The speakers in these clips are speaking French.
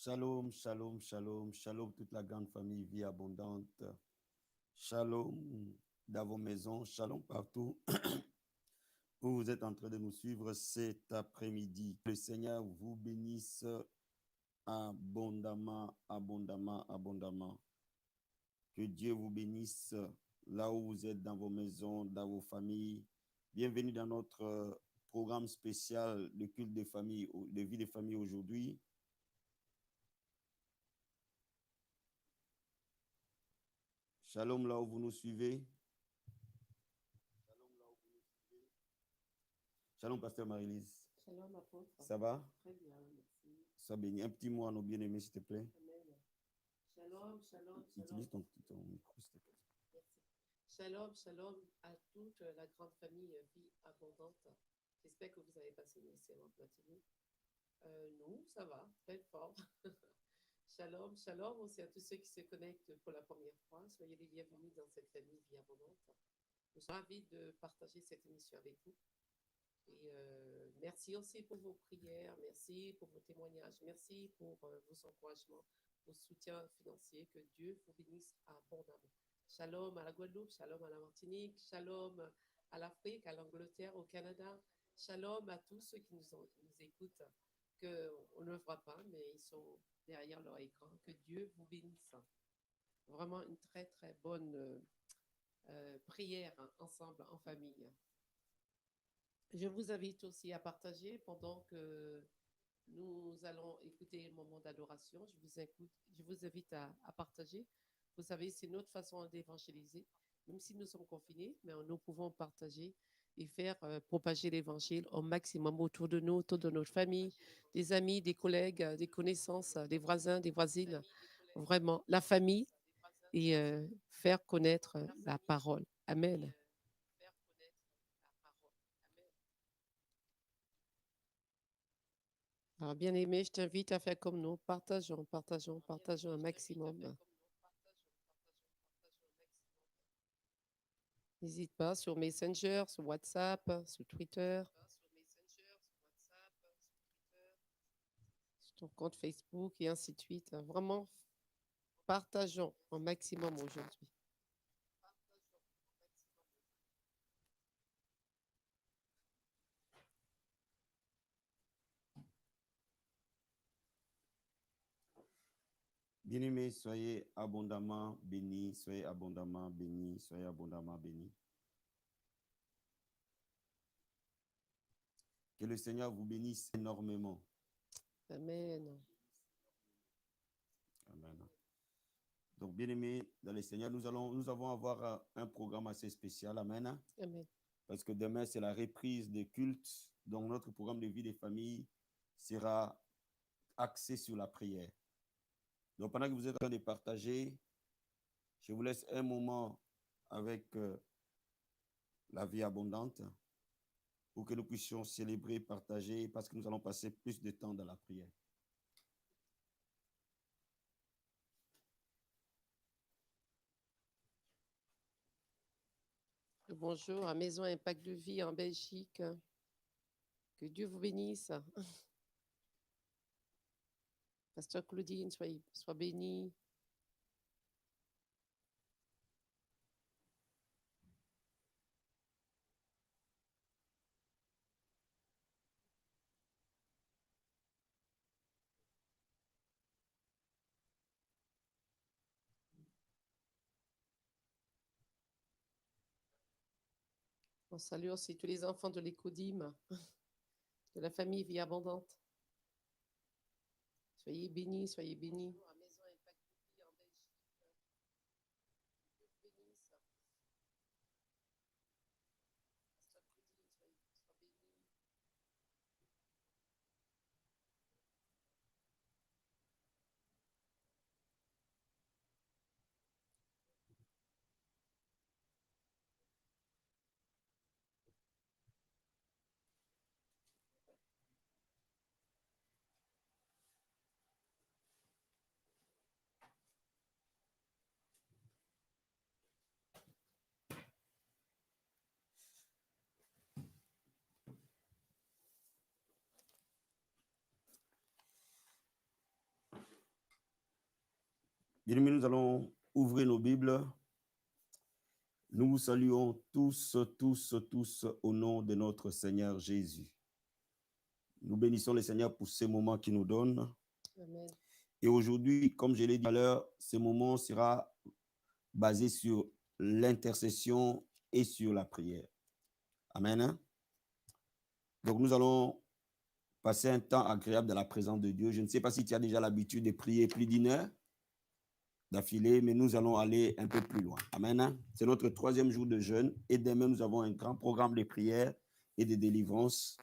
Shalom, shalom, shalom, shalom toute la grande famille Vie Abondante. Shalom dans vos maisons, shalom partout où vous êtes en train de nous suivre cet après-midi. Que le Seigneur vous bénisse abondamment, abondamment, abondamment. Que Dieu vous bénisse là où vous êtes dans vos maisons, dans vos familles. Bienvenue dans notre programme spécial de culte de famille, de vie de famille aujourd'hui. Shalom là où vous nous suivez. Shalom, pasteur Marie-Lise. Shalom, apôtre. Ça va? Très bien, merci. Sois béni. Un petit mot à nos bien-aimés, s'il te plaît. Amen. Shalom, shalom, shalom. Utilise ton micro, s'il te plaît. Merci. Shalom, shalom à toute la grande famille Vie Abondante. J'espère que vous avez passé une excellente matinée. Nous, ça va, très fort. Shalom, shalom aussi à tous ceux qui se connectent pour la première fois. Soyez les bienvenus dans cette famille Vie Abondante. Nous sommes ravis de partager cette émission avec vous. Et merci aussi pour vos prières, merci pour vos témoignages, merci pour vos encouragements, vos soutiens financiers. Que Dieu vous bénisse abondamment. Shalom à la Guadeloupe, shalom à la Martinique, shalom à l'Afrique, à l'Angleterre, au Canada. Shalom à tous ceux qui nous écoutent, qu'on ne le voit pas, mais ils sont derrière leur écran. Que Dieu vous bénisse. Vraiment une très, très bonne prière ensemble, en famille. Je vous invite aussi à partager pendant que nous allons écouter le moment d'adoration. Je vous invite à partager. Vous savez, c'est notre façon d'évangéliser. Même si nous sommes confinés, mais nous pouvons partager et faire propager l'évangile au maximum autour de nous, autour de notre famille, des amis, des collègues, des connaissances, des voisins, des voisines. Vraiment, la famille et faire connaître la parole. Amen. Alors, bien aimé, je t'invite à faire comme nous. Partageons, partageons, partageons un maximum. N'hésite pas sur Messenger, sur WhatsApp, sur Twitter, sur ton compte Facebook et ainsi de suite. Vraiment, partageons un maximum aujourd'hui. Bien-aimés, soyez abondamment bénis, soyez abondamment bénis, soyez abondamment bénis. Que le Seigneur vous bénisse énormément. Amen. Amen. Donc, bien-aimés, dans le Seigneur, nous allons avoir un programme assez spécial. Amen. Amen. Parce que demain, c'est la reprise des cultes. Donc, notre programme de vie des familles sera axé sur la prière. Donc, pendant que vous êtes en train de partager, je vous laisse un moment avec la vie abondante pour que nous puissions célébrer, partager, parce que nous allons passer plus de temps dans la prière. Bonjour à Maison Impact de Vie en Belgique. Que Dieu vous bénisse. Pasteur Claudine, sois bénie. On salue aussi tous les enfants de l'Écodim, de la famille Vie Abondante. Soyez bénis, soyez bénis. Bien-aimés, nous allons ouvrir nos Bibles. Nous vous saluons tous au nom de notre Seigneur Jésus. Nous bénissons le Seigneur pour ce moment qu'il nous donne. Amen. Et aujourd'hui, comme je l'ai dit tout à l'heure, ce moment sera basé sur l'intercession et sur la prière. Amen. Donc nous allons passer un temps agréable dans la présence de Dieu. Je ne sais pas si tu as déjà l'habitude de prier plus d'une heure d'affilée, mais nous allons aller un peu plus loin. Amen. C'est notre 3e jour de jeûne et demain, nous avons un grand programme de prière et de délivrance.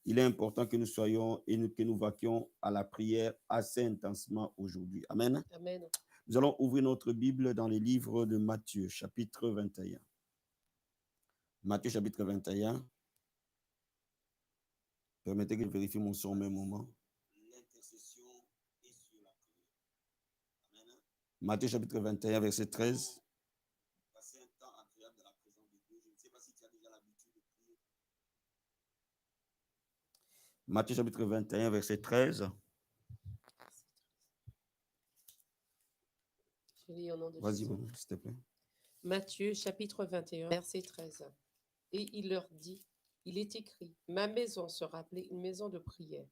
Il est important que nous soyons et que nous vaquions à la prière assez intensement aujourd'hui. Amen. Amen. Nous allons ouvrir notre Bible dans les livres de Matthieu, chapitre 21. Matthieu, chapitre 21. Permettez que je vérifie mon son au même moment. L'intercession est sur la prière. Amen. Matthieu, chapitre 21, verset 13. Passer un temps agréable dans la présence de Dieu. Je ne sais pas si tu as déjà l'habitude de prier. Matthieu, chapitre 21, verset 13. Je lis au nom de Vas-y, Jésus. s'il te plaît. Matthieu, chapitre 21, verset 13. Et il leur dit, il est écrit, ma maison sera appelée une maison de prière,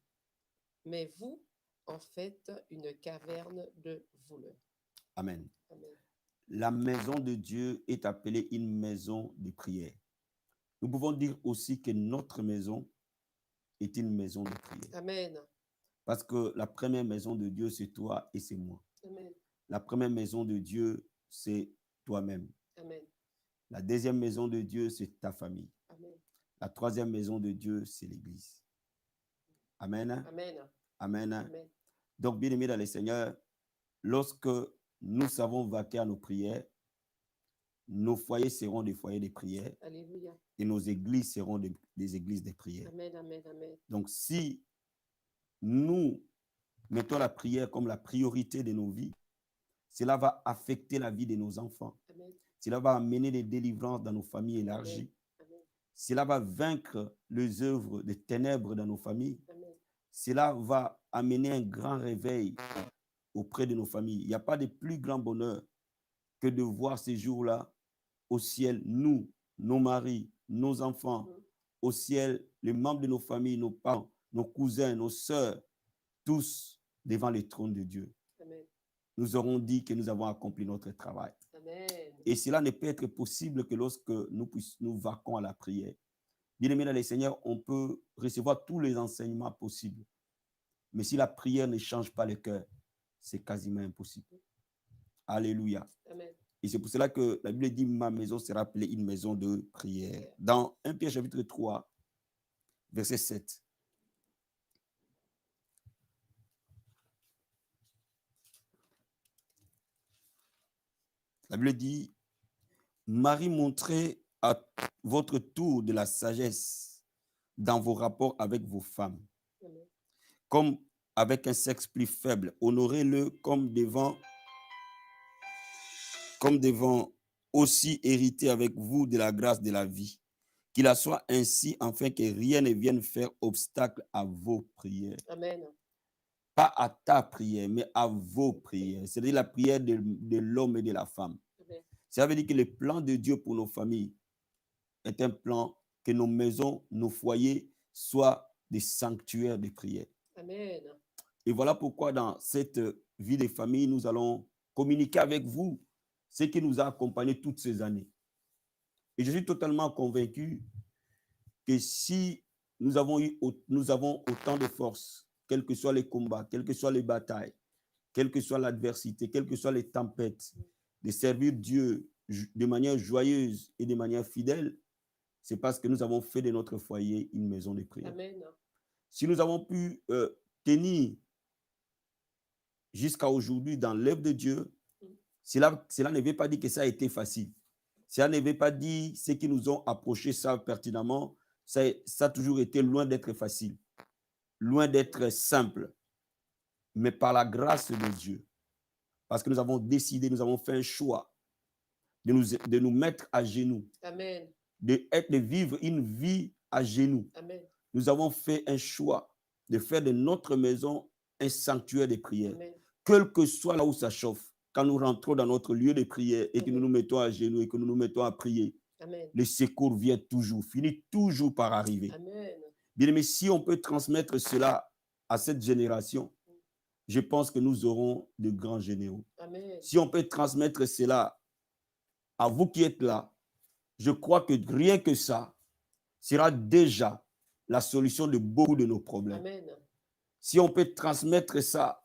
mais vous en faites une caverne de voleurs. Amen. Amen. La maison de Dieu est appelée une maison de prière. Nous pouvons dire aussi que notre maison est une maison de prière. Amen. Parce que la première maison de Dieu, c'est toi et c'est moi. Amen. La première maison de Dieu, c'est toi-même. Amen. La deuxième maison de Dieu, c'est ta famille. Amen. La troisième maison de Dieu, c'est l'Église. Amen. Amen. Amen. Amen. Donc, bien aimés dans le Seigneur, lorsque nous savons vaquer à nos prières, nos foyers seront des foyers de prière. Alléluia. Et nos églises seront des églises de prière. Amen. Amen. Amen. Donc, si nous mettons la prière comme la priorité de nos vies, cela va affecter la vie de nos enfants. Amen. Cela va amener des délivrances dans nos familles élargies. Amen. Cela va vaincre les œuvres des ténèbres dans nos familles. Amen. Cela va amener un grand réveil auprès de nos familles. Il n'y a pas de plus grand bonheur que de voir ces jours-là au ciel, nous, nos maris, nos enfants, au ciel, les membres de nos familles, nos parents, nos cousins, nos sœurs, tous devant les trônes de Dieu. Amen. Nous aurons dit que nous avons accompli notre travail. Amen. Et cela ne peut être possible que lorsque nous vaquons à la prière. Bien-aimés dans le Seigneur, on peut recevoir tous les enseignements possibles. Mais si la prière ne change pas le cœur, c'est quasiment impossible. Alléluia. Amen. Et c'est pour cela que la Bible dit, ma maison sera appelée une maison de prière. Dans 1 Pierre chapitre 3, verset 7. La Bible dit, Marie, montrez à votre tour de la sagesse dans vos rapports avec vos femmes. Amen. Comme avec un sexe plus faible, honorez-le comme devant aussi hériter avec vous de la grâce de la vie. Qu'il en soit ainsi, afin que rien ne vienne faire obstacle à vos prières. Amen. Pas à ta prière, mais à vos prières. C'est-à-dire la prière de l'homme et de la femme. Amen. Ça veut dire que le plan de Dieu pour nos familles est un plan que nos maisons, nos foyers soient des sanctuaires de prière. Amen. Et voilà pourquoi dans cette vie de famille, nous allons communiquer avec vous ce qui nous a accompagnés toutes ces années. Et je suis totalement convaincu que si nous avons autant de force, quels que soient les combats, quelles que soient les batailles, quelle que soit l'adversité, quelles que soient les tempêtes, de servir Dieu de manière joyeuse et de manière fidèle, c'est parce que nous avons fait de notre foyer une maison de prière. Amen. Si nous avons pu tenir jusqu'à aujourd'hui dans l'œuvre de Dieu, cela ne veut pas dire que ça a été facile. Cela ne veut pas dire ceux qui nous ont approchés ça pertinemment, ça a toujours été loin d'être facile, loin d'être simple. Mais par la grâce de Dieu, parce que nous avons décidé, nous avons fait un choix de nous mettre à genoux, Amen. de vivre une vie à genoux. Amen. Nous avons fait un choix de faire de notre maison un sanctuaire de prière. Amen. Quel que soit là où ça chauffe, quand nous rentrons dans notre lieu de prière et que nous nous mettons à genoux et que nous nous mettons à prier, Amen. le secours vient toujours, finit toujours par arriver. Amen. Bien aimé, si on peut transmettre cela à cette génération, je pense que nous aurons de grands généraux. Amen. Si on peut transmettre cela à vous qui êtes là, je crois que rien que ça sera déjà la solution de beaucoup de nos problèmes. Amen. Si on peut transmettre ça,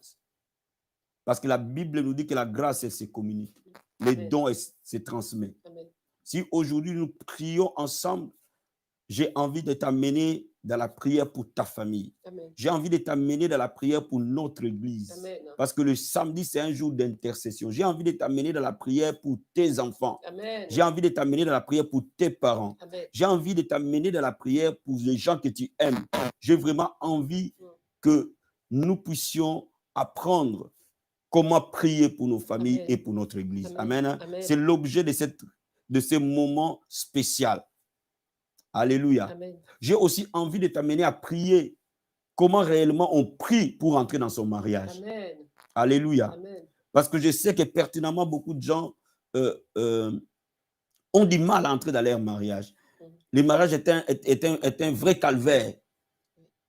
parce que la Bible nous dit que la grâce, elle se communique. Les Amen. dons, elles se transmettent. Amen. Si aujourd'hui nous prions ensemble, j'ai envie de t'amener dans la prière pour ta famille. Amen. J'ai envie de t'amener dans la prière pour notre église. Amen. Parce que le samedi, c'est un jour d'intercession. J'ai envie de t'amener dans la prière pour tes enfants. Amen. J'ai envie de t'amener dans la prière pour tes parents. Amen. J'ai envie de t'amener dans la prière pour les gens que tu aimes. J'ai vraiment envie que nous puissions apprendre comment prier pour nos familles Amen. et pour notre église. Amen. Amen. Amen. C'est l'objet de ce moment spécial. Alléluia. Amen. J'ai aussi envie de t'amener à prier comment réellement on prie pour entrer dans son mariage. Amen. Alléluia. Amen. Parce que je sais que pertinemment, beaucoup de gens ont du mal à entrer dans leur mariage. Le mariage est un vrai calvaire.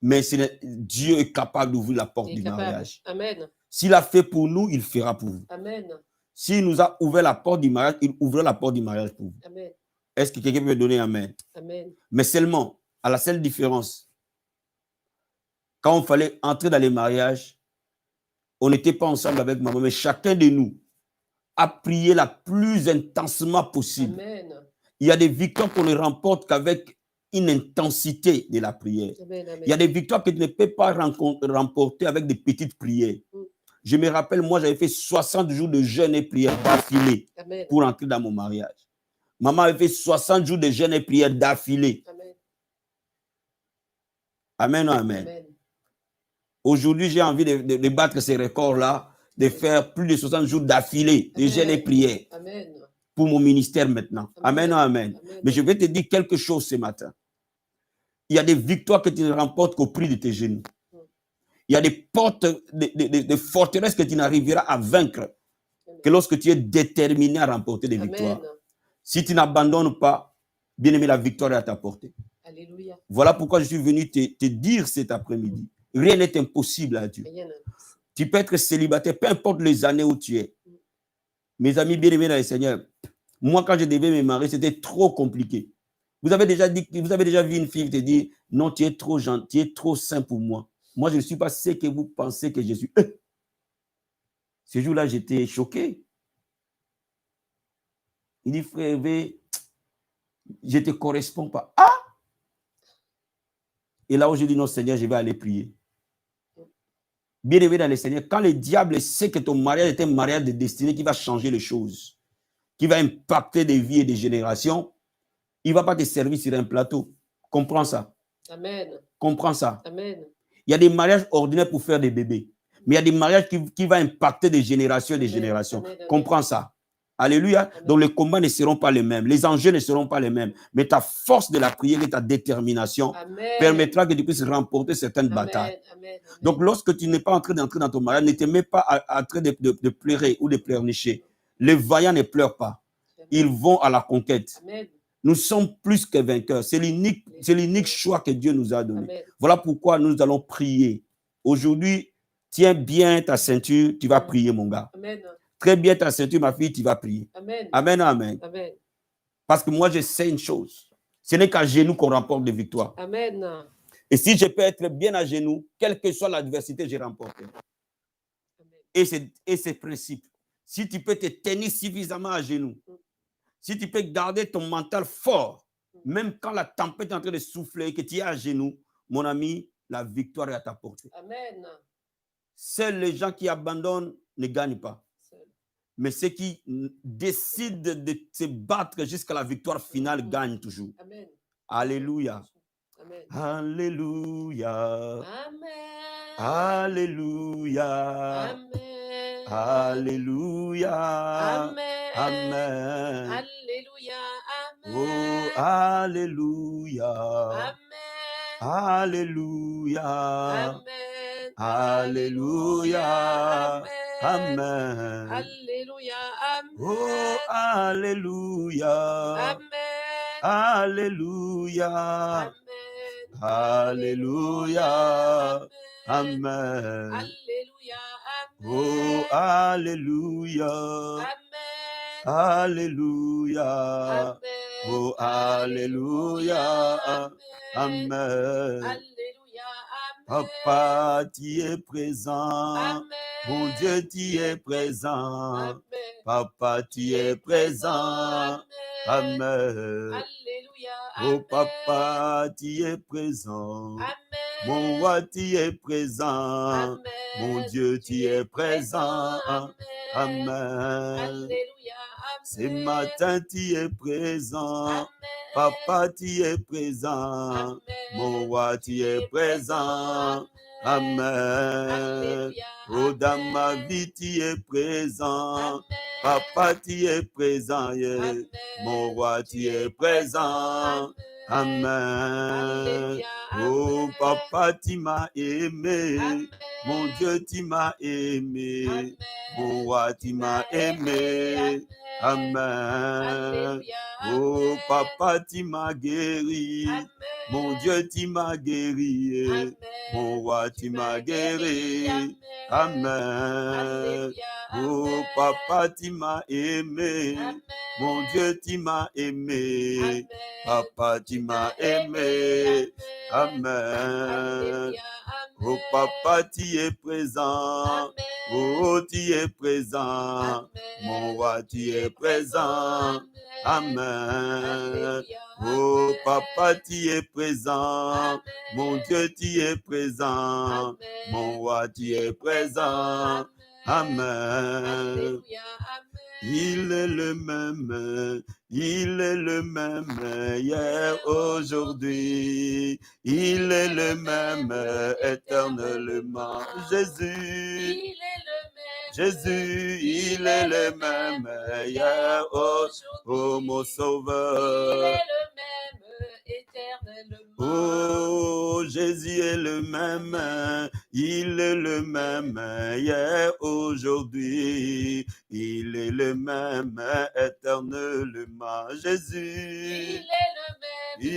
Mais Dieu est capable d'ouvrir la porte du mariage. Amen. S'il a fait pour nous, il fera pour vous. Amen. S'il nous a ouvert la porte du mariage, il ouvrira la porte du mariage pour vous. Amen. Est-ce que quelqu'un peut donner amen? Amen. Mais seulement, à la seule différence, quand il fallait entrer dans les mariages, on n'était pas ensemble avec maman, mais chacun de nous a prié la plus intensément possible. Amen. Il y a des victoires qu'on ne remporte qu'avec une intensité de la prière. Amen. Amen. Il y a des victoires que tu ne peux pas remporter avec des petites prières. Je me rappelle, moi, j'avais fait 60 jours de jeûne et prière d'affilée pour entrer dans mon mariage. Maman avait fait 60 jours de jeûne et prière d'affilée. Amen. Amen. Amen. Aujourd'hui, j'ai envie de battre ces records-là, de faire plus de 60 jours d'affilée de jeûne et prière pour mon ministère maintenant. Amen. Amen. Amen. Mais je vais te dire quelque chose ce matin. Il y a des victoires que tu ne remportes qu'au prix de tes genoux. Il y a des portes, des forteresses que tu n'arriveras à vaincre que lorsque tu es déterminé à remporter des victoires. Si tu n'abandonnes pas, bien aimé, la victoire est à ta portée. Alléluia. Voilà pourquoi je suis venu te dire cet après-midi. Rien n'est impossible à Dieu. Tu peux être célibataire, peu importe les années où tu es. Mes amis bien-aimés dans le Seigneur, moi, quand je devais me marier, c'était trop compliqué. Vous avez déjà vu une fille te dire, non, tu es trop gentil, tu es trop saint pour moi. Moi, je ne suis pas ce que vous pensez que je suis. Ce jour-là, j'étais choqué. Il dit, frère Hervé, je ne te corresponds pas. Ah! Et là où je dis, non, Seigneur, je vais aller prier. Bien aimé dans le Seigneur, quand le diable sait que ton mariage est un mariage de destinée qui va changer les choses, qui va impacter des vies et des générations, il ne va pas te servir sur un plateau. Comprends ça. Amen. Comprends ça. Amen. Il y a des mariages ordinaires pour faire des bébés. Mais il y a des mariages qui vont impacter des générations et des générations. Amen. Comprends ça. Alléluia. Amen. Donc les combats ne seront pas les mêmes. Les enjeux ne seront pas les mêmes. Mais ta force de la prière et ta détermination permettra que tu puisses remporter certaines batailles. Amen. Donc lorsque tu n'es pas en train d'entrer dans ton mariage, ne te mets pas en train de pleurer ou de pleurnicher. Les vaillants ne pleurent pas. Ils vont à la conquête. Amen. Nous sommes plus que vainqueurs. C'est l'unique choix que Dieu nous a donné. Amen. Voilà pourquoi nous allons prier. Aujourd'hui, tiens bien ta ceinture, tu vas prier, mon gars. Amen. Très bien ta ceinture, ma fille, tu vas prier. Amen. Amen, amen. Amen. Parce que moi, je sais une chose. Ce n'est qu'à genoux qu'on remporte des victoires. Amen. Et si je peux être bien à genoux, quelle que soit l'adversité, j'ai remporté. Et c'est principe. Si tu peux te tenir suffisamment à genoux, si tu peux garder ton mental fort, même quand la tempête est en train de souffler et que tu es à genoux, mon ami, la victoire est à ta portée. Amen. Seuls les gens qui abandonnent ne gagnent pas. Mais ceux qui décident de se battre jusqu'à la victoire finale gagnent toujours. Amen. Alléluia. Amen. Alléluia. Amen. Alléluia. Amen. Alléluia. Amen. Amen. Alléluia. Amen. Oh, alléluia. Amen. Alléluia. Amen. Alléluia. Amen. Amen. Alléluia. Oh, Alléluia. Amen. Alléluia. Amen. Alléluia. Amen. Alléluia. Oh, Amen. Alléluia. Amen. Alléluia. Amen. Oh, Alléluia. Amen. Alléluia. Amen. Papa, tu es présent. Amen. Mon Dieu, tu es présent. Amen. Papa, tu es présent. Amen. Alléluia. Oh, Papa, tu es présent. Amen. Mon roi, tu es présent. Amen. Mon Dieu, tu es présent. Amen. Amen. Alléluia. Ce Amen. matin, tu es présent. Amen. Papa, tu es présent. Amen. Mon roi, tu es présent. Amen. Alléluia. Oh, dans ma Amen. vie, tu es présent. Amen. Papa, tu es présent. Yeah. Amen. Mon roi, tu es présent. Amen. Alléluia. Oh, Amen. Papa, tu m'as aimé. Amen. Mon Dieu, tu m'as aimé. Amen. Mon roi, tu m'as aimé. Amen. Alléluia. Oh, Amen. Papa, tu m'as guéri. Amen. Mon Dieu, tu m'as guéri. Amen. Mon roi, tu m'as guéri. Amen. Amen. Alléluia. Oh, Amen. Papa, tu m'as aimé. Amen. Mon Dieu, tu m'as aimé. Amen. Papa, tu m'as aimé. Amen. Alléluia. Oh, Amen. Papa, tu es présent. Amen. Oh, tu es présent. Amen. Mon roi, tu es présent. Amen. Alléluia. Oh, Amen. Papa, tu es présent. Amen. Mon Dieu, tu es présent. Amen. Mon roi, tu es présent. Amen. Alléluia. Amen. Il est le même. Il est le même hier, aujourd'hui. Il est le même éternellement. Jésus. Il est le même. Jésus, il est le même hier, oh mon sauveur. Il est le même éternellement. Oh, Jésus est le même, il est le même hier, aujourd'hui. Il est le même éternellement. Jésus. Il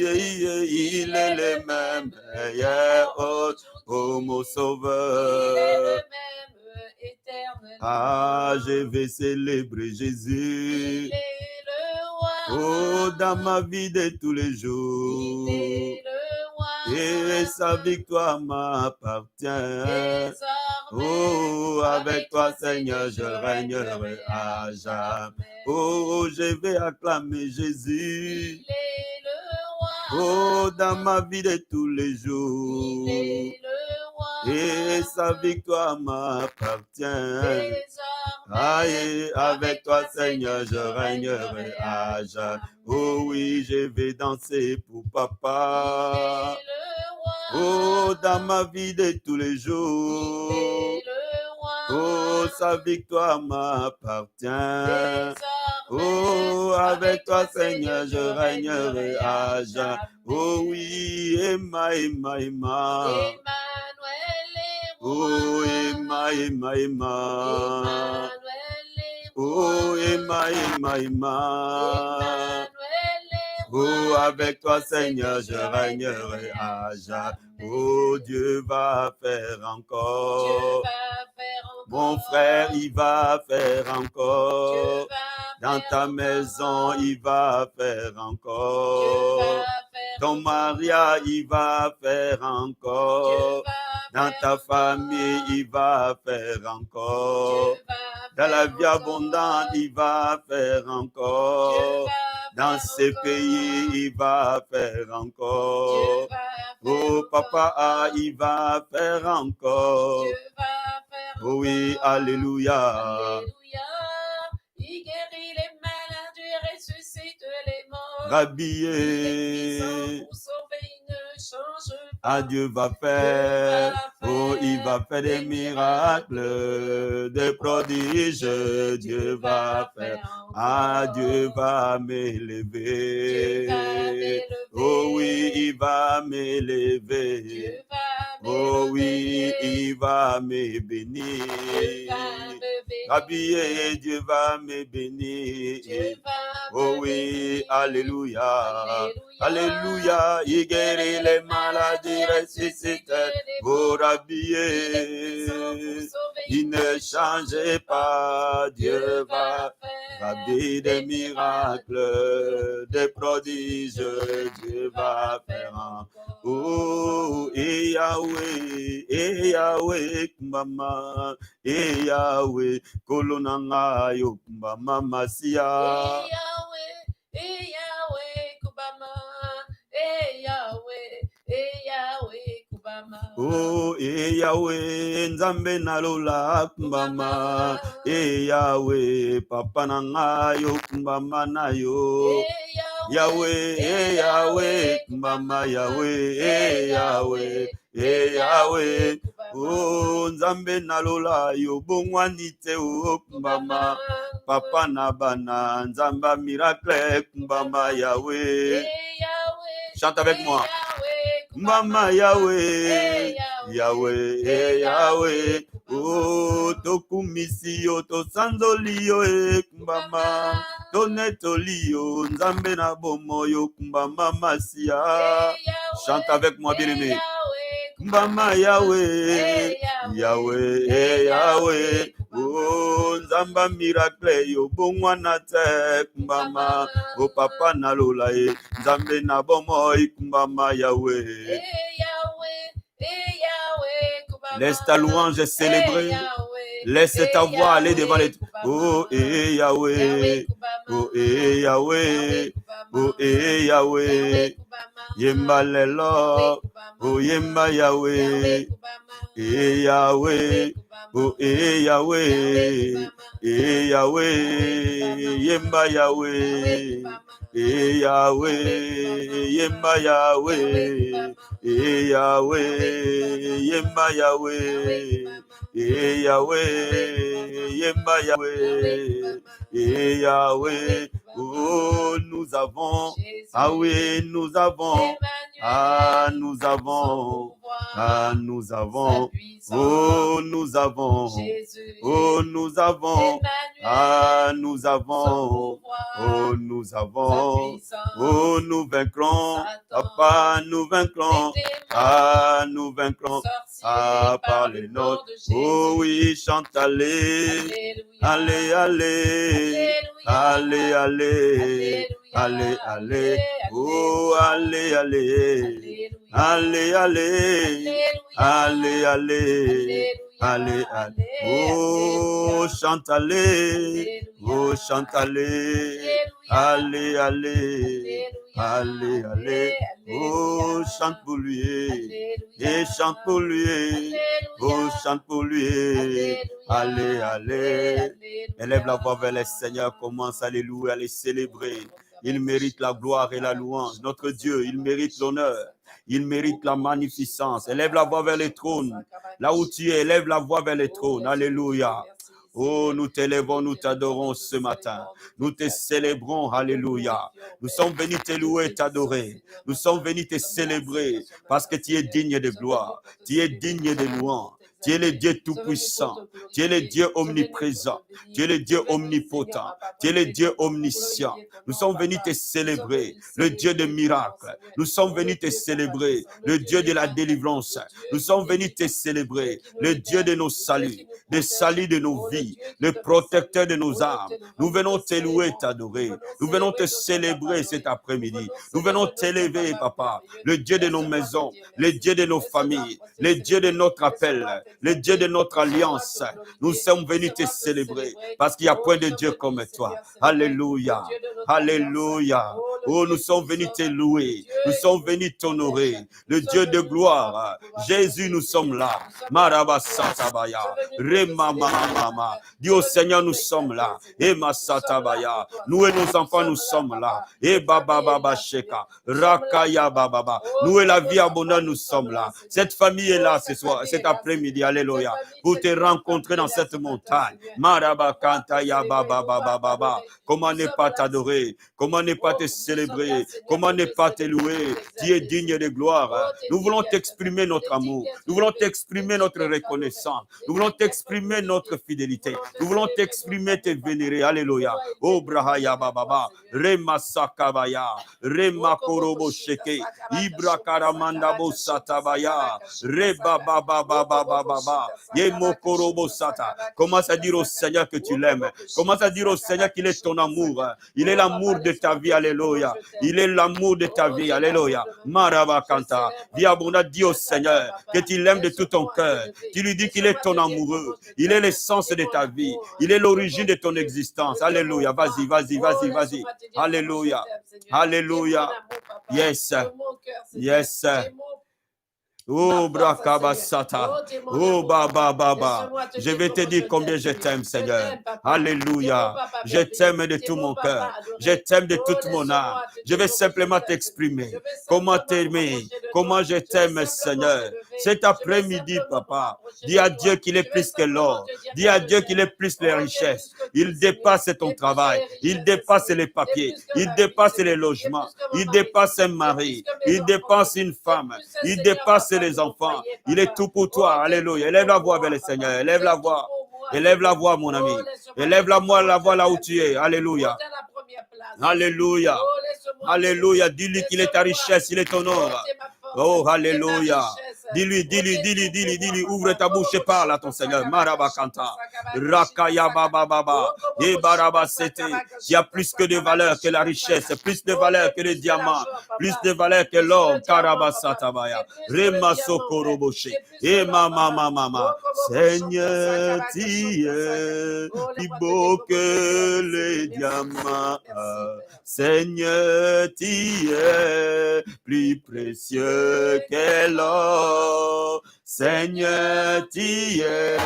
est le même hier, oh mon sauveur. Il est le même éternellement. Ah, je vais célébrer Jésus. Il est le roi. Oh, dans ma vie de tous les jours. Il est le roi. Et sa victoire m'appartient. Oh, avec toi, Seigneur, je régnerai à jamais. Oh, je vais acclamer Jésus. Il est le roi. Oh, dans ma vie de tous les jours. Il est le roi. Et sa victoire m'appartient. Aïe, avec toi, Seigneur, je régnerai à jamais. Oh oui, je vais danser pour papa. Oh, dans ma vie de tous les jours. Oh, sa victoire m'appartient. Oh, avec toi, Seigneur, je régnerai à jamais. Oh oui, Emma, Emma, Emma. Oh, Emma, Emma, Emma. Oh, Emma, Emma, Emma. Oh, avec toi, Seigneur, je régnerai à jamais. Oh, Dieu va faire encore. Mon frère, il va faire encore. Dans ta maison, il va faire encore. Ton mariage, il va faire encore. Dans ta famille, il va faire encore. Dans la vie abondante, il va faire encore. Dans ce pays, il va faire encore. Oh, papa, il va faire encore. Oh oui, alléluia. Il guérit les malades, il ressuscite les morts. Rhabillé. Pour sauver, il ne change pas. Ah, Dieu va faire. Oh, il va faire des miracles, des prodiges. Dieu va faire. Ah, Dieu va m'élever. Oh oui, il va m'élever. Oh oui, il va me bénir. habillé, Dieu va me bénir. Oh oui, alléluia. Alléluia, il guérit les maladies, ressuscite pour habiller. Il ne change pas, Dieu va habiller des miracles, des prodiges, Dieu va faire un. Oh, et Yahweh, mama, et Yahweh, kolonanga yo, mama masia. Oh, Yahweh, Nzambe nalola kumbama. Yahweh, Papa nanga yo kumbama na yo. Yahweh, Yahweh, kumbama Yahweh, Yahweh, Yahweh. Oh, Nzambe nalola yo bongwanite o kumbama. Papa na bana, Nzamba miracle kumbama Yahweh. Chante avec moi. Mama Yahweh, Yahweh, Yahweh, oh, tokumisio, to sanzolio, kumbama, tonetolio, nzambe na bomoyo, kumbama masia. Chante avec moi, bien-aimé. Kumbama Yahweh, Yahweh, Yahweh, oh, nzamba miracle, yo bongwana te, kumbama, oh, papa na lola, nzambe na bomoyo, kumbama Yahweh. Laisse ta louange célébrer. Laisse ta voix aller devant les... Oh, Yahweh. Oh, Yahweh. Oh, Yahweh. Yemba lelo. Oh, Yemba Yahweh. Yahweh. Oh, Yahweh. Yahweh. Yemba Yahweh. Yahweh. Yemba Yahweh. Yahweh, Yemba Yahweh, Yahweh, Yemba Yahweh, Yahweh. Oh, nous avons, ah oui, nous avons, ah nous avons, ah nous avons, oh nous avons, oh nous avons, ah nous avons, oh nous avons, oh nous vaincrons, papa nous vaincrons, ah nous vaincrons, ah par les nôtres, oh oui chante allez, allez, allez, allez, allez, allez, allez, oh allez, allez, allez, allez, allez, allez, allez, allez, oh chante allez, oh chante allez, allez, allez, allez, allez, oh chante pour lui, et chante pour lui, oh chante pour lui, allez, allez, élève la voix vers le Seigneur, commence à les louer, à les célébrer. Il mérite la gloire et la louange. Notre Dieu, il mérite l'honneur. Il mérite la magnificence. Élève la voix vers les trônes. Là où tu es, élève la voix vers les trônes. Alléluia. Oh, nous t'élèvons, nous t'adorons ce matin. Nous te célébrons, alléluia. Nous sommes venus te louer et t'adorer. Nous sommes venus te célébrer parce que tu es digne de gloire. Tu es digne de louange. Tu es le Dieu tout-puissant. Tu es le Dieu omniprésent. Tu es le Dieu omnipotent. Tu es le Dieu omniscient. Nous sommes venus te célébrer, le Dieu de miracles. Nous sommes venus te célébrer, le Dieu de la délivrance. Nous sommes venus te célébrer, le Dieu de nos saluts, le salut de nos vies, le protecteur de nos âmes. Nous venons te louer, t'adorer. Nous venons te célébrer cet après-midi. Nous venons t'élever, papa, le Dieu de nos maisons, le Dieu de nos familles, le Dieu de notre appel, le Dieu de notre alliance. Nous sommes venus te célébrer parce qu'il n'y a point de Dieu comme toi. Alléluia. Alléluia. Oh, nous sommes venus te louer. Nous sommes venus t'honorer. Le Dieu de gloire. Jésus, nous sommes là. Marabasatabaya. Remamamama. Dis au Seigneur, nous sommes là. Et Masatabaya. Nous et nos enfants, nous sommes là. Et Baba Baba Sheka. Rakaya Baba. Nous et la vie abondante, nous sommes là. Cette famille est là ce soir, cet après-midi. vie, alléluia, pour te rencontrer dans cette montagne. Marabakanta ya baba baba baba. Comment ne pas t'adorer? Comment ne pas te célébrer? Comment ne pas te louer? Tu es digne de gloire. Nous voulons t'exprimer notre amour. Nous voulons t'exprimer notre reconnaissance. Nous voulons t'exprimer notre fidélité. Nous voulons t'exprimer, te vénérer. Alléluia. Oh brahaya bababa. Rema sakabaya. Rema korobo sheke. Ibra karamanda bo satabaya. Reba baba baba baba. Yemo korobo sata. Commence à dire au Seigneur que tu l'aimes. Commence à dire au Seigneur qu'il est ton amour. Il est l'amour de ta vie. Alléluia. Il est l'amour de ta vie. Alléluia. Marabakanta. Dis abondamment, dis au Seigneur que tu l'aimes de tout ton cœur. Tu lui dis qu'il est ton amoureux. Il est l'essence de ta vie. Il est l'origine de ton existence. Alléluia. Vas-y, vas-y, vas-y, vas-y. Alléluia. Alléluia. Yes. Yes. Oh, brakabasata. Oh, baba, baba. Je vais te dire combien je t'aime, Seigneur. Alléluia. Je t'aime de tout mon cœur. Je t'aime de toute mon âme. Je vais simplement t'exprimer. Comment t'aimer. Comment je t'aime, Seigneur. Cet après-midi, papa. Dis à Dieu qu'il est plus que l'or. Dis à Dieu qu'il est plus les richesses. Il dépasse ton travail. Il dépasse les papiers. Il dépasse les logements. Il dépasse un mari. Il dépasse une femme. Il dépasse les enfants. Il est tout pour toi. Alléluia. Élève la voix vers le Seigneur. Élève la voix. Élève la voix, mon ami. Élève la voix là où tu es. Alléluia. Alléluia. Alléluia. Dis-lui qu'il est ta richesse. Il est ton or. Oh, alléluia. Dis-lui, ouvre ta bouche et parle à ton Seigneur. Marabakanta. Rakaya baba baba. Et barabasete. Il y a plus que de valeur que la richesse, plus de valeur que le diamant, plus de valeur que l'or. Karabasatabaya. Remasokoroboche. Et mama. Seigneur, tu es plus beau que les diamants. Seigneur, tu es plus précieux que l'or. Seigneur, tu es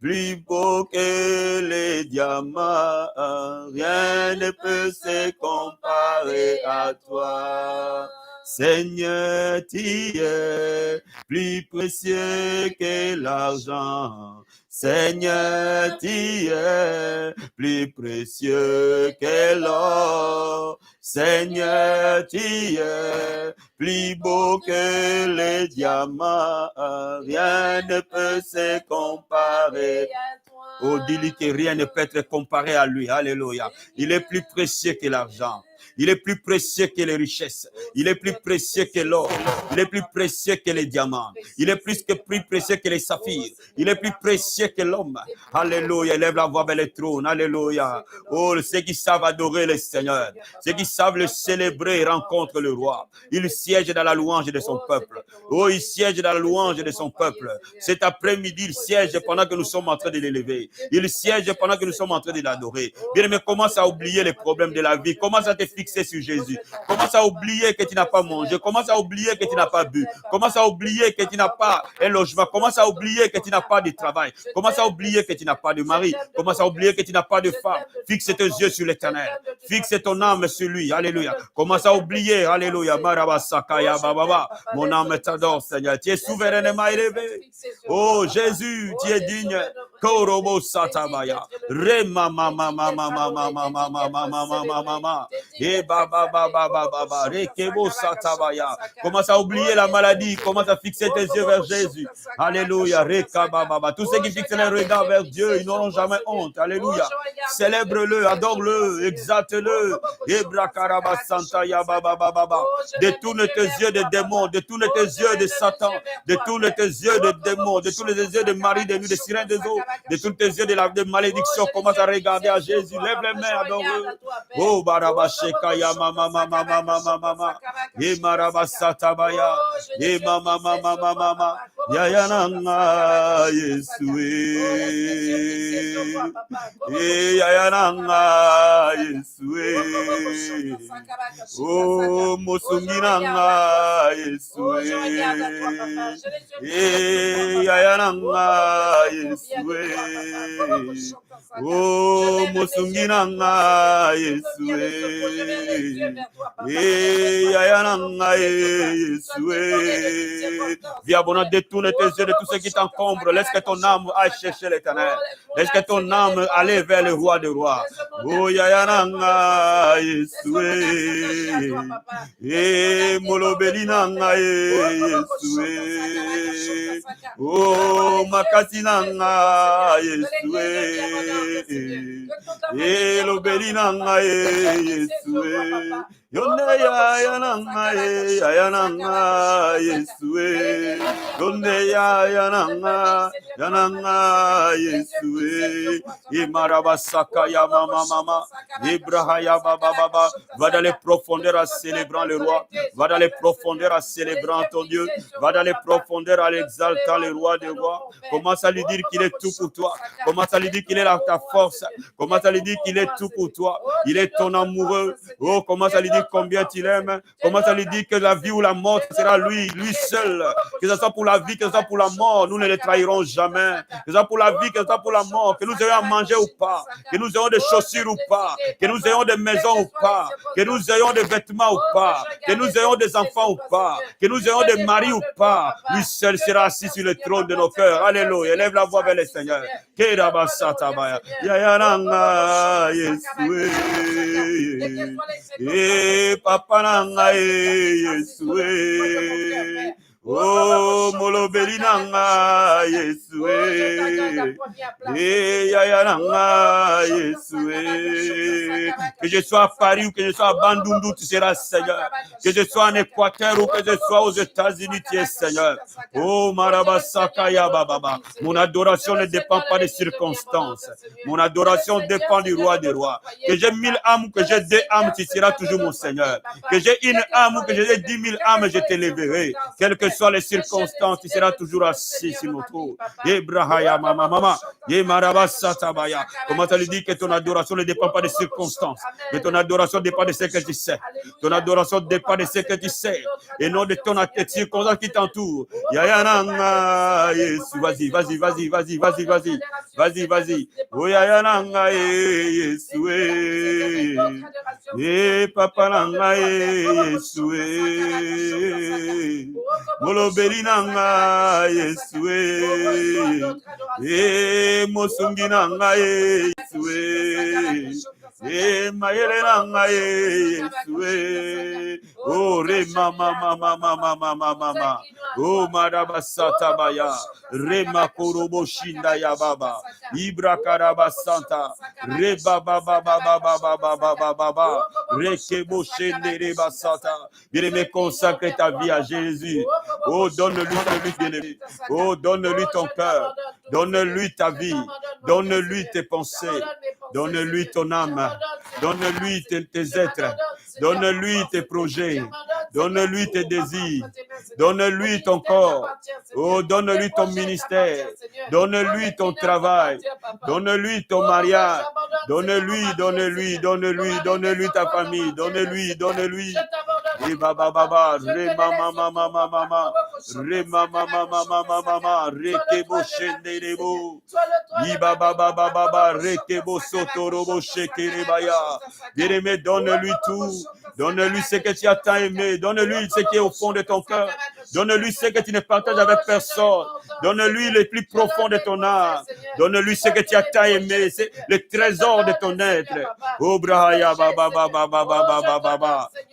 plus beau que les diamants. Rien ne peut se comparer à toi. Seigneur, tu es plus précieux que l'argent. Seigneur, tu es plus précieux que l'or. Seigneur, tu es plus beau que les diamants. Rien ne peut se comparer. Oh, dis-lui que rien ne peut être comparé à lui. Alléluia. Il est plus précieux que l'argent. Il est plus précieux que les richesses. Il est plus précieux que l'or. Il est plus précieux que les diamants. Il est plus précieux que les saphirs. Il est plus précieux que l'homme. Alléluia. Élève la voix vers le trône. Alléluia. Oh, ceux qui savent adorer le Seigneur, ceux qui savent le célébrer rencontrent le roi. Il siège dans la louange de son peuple. Oh, il siège dans la louange de son peuple. Cet après-midi, il siège pendant que nous sommes en train de l'élever. Il siège pendant que nous sommes en train de l'adorer. Bien, mais commence à oublier les problèmes de la vie. Commence à te fixer sur Jésus. Commence à oublier que tu n'as pas mangé. Commence à oublier que tu n'as pas bu. Commence à oublier que tu n'as pas un logement. Commence à oublier que tu n'as pas de travail. Commence à oublier que tu n'as pas de mari. Commence à oublier que tu n'as pas de femme. Fixe tes yeux sur l'Éternel. Fixe ton âme sur lui. Alléluia. Commence à oublier. Alléluia. Marabasakaya bababa. Mon âme t'adore, Seigneur. Tu es souverainement élevé. Oh Jésus, tu es digne. Korobo satabaya. Rema mama mama mama mama mama mama. Et baba baba baba. Rekebo satabaya. Commence à oublier la maladie. Commence à fixer tes yeux vers Jésus. Alléluia. Reka baba. Tous ceux qui fixent les regards vers Dieu, ils n'auront jamais honte. Alléluia. Célèbre-le, adore-le, exalte-le. Ebrakaraba santa ya baba baba. Détourne tes yeux de démons, détourne tes yeux de Satan, détourne tes yeux de démons, détourne tes yeux de mari, de nuit, de sirène des eaux, détourne tes yeux de malédiction. Commence à regarder à Jésus. Lève les mains, adore-le. Oh barabasheka ya mama mama mama mama. E marabasatabaya. E mama mama mama. Ya ya nanga Yesue. E ya ya nanga Yesue. Oh mosungi nanga Yesue. E ya ya nanga Yesue. Oh, Mosunginanga, Yesue. Yayananga, Yesue. Viens, bon, détourne tes yeux de tout ce qui t'encombre. Laisse que ton âme aille chercher l'Éternel. Laisse que ton âme aille vers le roi des rois. Oh, Yayananga, Yesue. Molobelinanga, Yesue. Oh, Makasinanga, Yesue. Lobelinanga, Yesue. Yonde yayananga, yayananga, Yesue. Yonde yayananga, yananga, Yesue. Imarabasaka ya mama mama. Ibrahaya baba baba. Va dans les profondeurs en célébrant le roi. Va dans les profondeurs en célébrant ton Dieu. Va dans les profondeurs en exaltant le roi des rois. Commence à lui dire qu'il est tout pour toi. Commence à lui dire qu'il est ta force. Commence à lui dire qu'il est tout pour toi. Il est ton amoureux. Oh, commence à lui dire combien tu l'aimes. Commence à lui dire que la vie ou la mort sera lui seul. Que ce soit pour la vie, que ce soit pour la mort, nous ne les trahirons jamais. Que ce soit pour la vie, que ce soit pour la mort, que nous ayons à manger ou pas, que nous ayons des chaussures ou pas, que nous ayons des maisons ou pas, que nous ayons des vêtements ou pas, que nous ayons des enfants ou pas, que nous ayons des maris ou pas. Lui seul sera assis sur le trône de nos cœurs. Alléluia. Élève la voix vers le Seigneur. Papa nanga Yesue. Oh, molobeli nanga Yesue. Yaya nanga Yesue. Que je sois à Paris ou que je sois à Bandundu, tu seras Seigneur. Que je sois en Équateur ou que je sois aux États-Unis, tu es Seigneur. Oh, Marabasaka ya Baba. Mon adoration ne dépend pas des circonstances. Mon adoration dépend du roi des rois. Que j'ai 1000 âmes ou que j'ai 2 âmes, tu seras toujours mon Seigneur. Que j'ai 1 âme ou que j'ai 10 000 âmes, je t'éleverai. Quelles que soient les circonstances, tu seras toujours assis sur notre trône. Ibrahaya mama mama. Marabasata. Comment tu lui dis que ton adoration ne dépend pas des circonstances. Que ton adoration dépend de ce que tu sais. Ton adoration dépend de ce que tu sais. Et non de ton circonstance qui t'entoure. Yayananga Yesu. Vas-y. Oh Yayananga Yesu. Papa nanga Yesu. Molobeli nanga Yesu. Mosungi nanga Yesu. Mayele nanga Yesu. Oh re mama. Oh marabasata baya. Re makorobo shinda ya baba. Ibra karabasanta. Re baba. Re kebo shende re basata. Bien-aimé, consacre ta vie à Jésus. Oh, donne-lui bien-aimé. Oh, donne-lui ton cœur. Donne-lui ta vie. Donne-lui tes pensées. Donne-lui ton âme. Donne-lui tes êtres. Donne-lui tes projets. Donne-lui tes désirs. Donne-lui ton corps. Oh, donne-lui ton ministère. Donne-lui ton travail. Donne-lui ton mariage. Donne-lui ta famille. Donne-lui. Et baba, re mama, rekebo shenderebo. Iba baba, rekebo sotorobo shekerebaya. Bien-aimé, donne-lui tout. Donne-lui ce que tu as tant aimé. Donne-lui ce qui est au fond de ton cœur. Donne-lui ce que tu ne partages avec personne. Donne-lui le plus profond de ton âme. Donne-lui ce que tu as tant aimé. C'est le trésor de ton être. Oh, brahaya baba.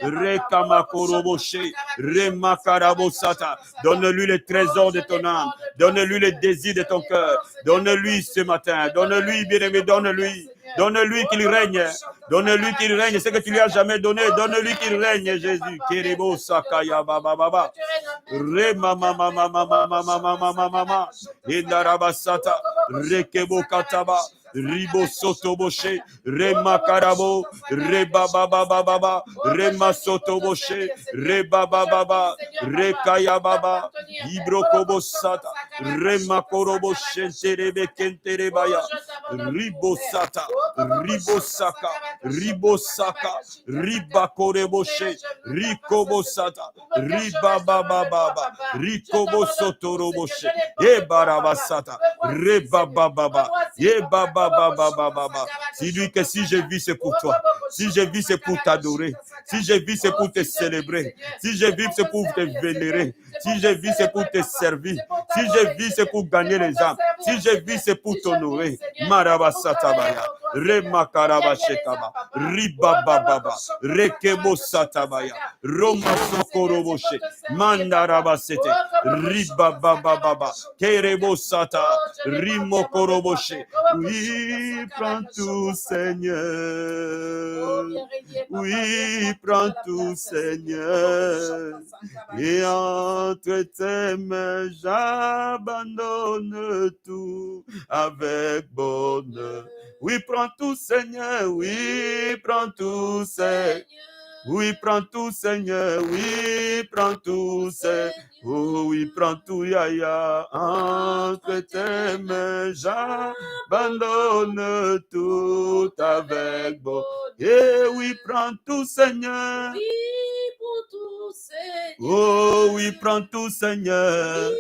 Rekamakoroboche. Remakarabosata. Donne-lui le trésor de ton âme. Donne-lui le désir de ton cœur. Donne-lui ce matin. Donne-lui, bien-aimé, donne-lui. Donne-lui qu'il règne. Donne-lui qu'il règne. Ce que tu lui as jamais donné, donne-lui qu'il règne, Jésus. Kerebo sakaya baba. Re mama. Indarabasata. Rekebo kataba. Ribo sotoboshe. Remakarabo. Rebaba. Rema sotoboshe. Rebaba. Rekaya baba. Ibrokobosata. Remakorobo shenterebe kenterebaya. Ribosata, Ribosaka, Ribosaka, Ribakoreboshe, Rikobosata, Ribabababa, Rikobosotoroboshe, Ebarabasata, Rebababa, Ebabababa. Dis-lui que si je vis, c'est pour toi. Si je vis, c'est pour t'adorer. Si je vis, c'est pour te célébrer. Si je vis, c'est pour te vénérer. Si je vis, c'est pour te servir. Si je vis, c'est pour gagner les âmes. Si je vis, c'est pour t'honorer. Marabasatabaya, Remakarabashekaba, Ribababa, Rekebo Satabaya, Roma Sokoroboshe, Mandarabasete, Ribababa, Kerebo Sata, Rimokoroboshe. Oui, prends tout, Seigneur. Oui, prends tout, Seigneur. Et entre tes mains, j'abandonne tout avec bonheur. Oui, prends tout, Seigneur. Oui, prends tout, Seigneur. Oui, prends tout, Seigneur. Oui, prends tout, Seigneur. Oh, oui, prends tout, Yaya. Entre tes mains, j'abandonne tout avec bonheur. Et oui, prends tout, Seigneur. Oui, prends tout, Seigneur. Oh, oui, prends tout, Seigneur. Oui,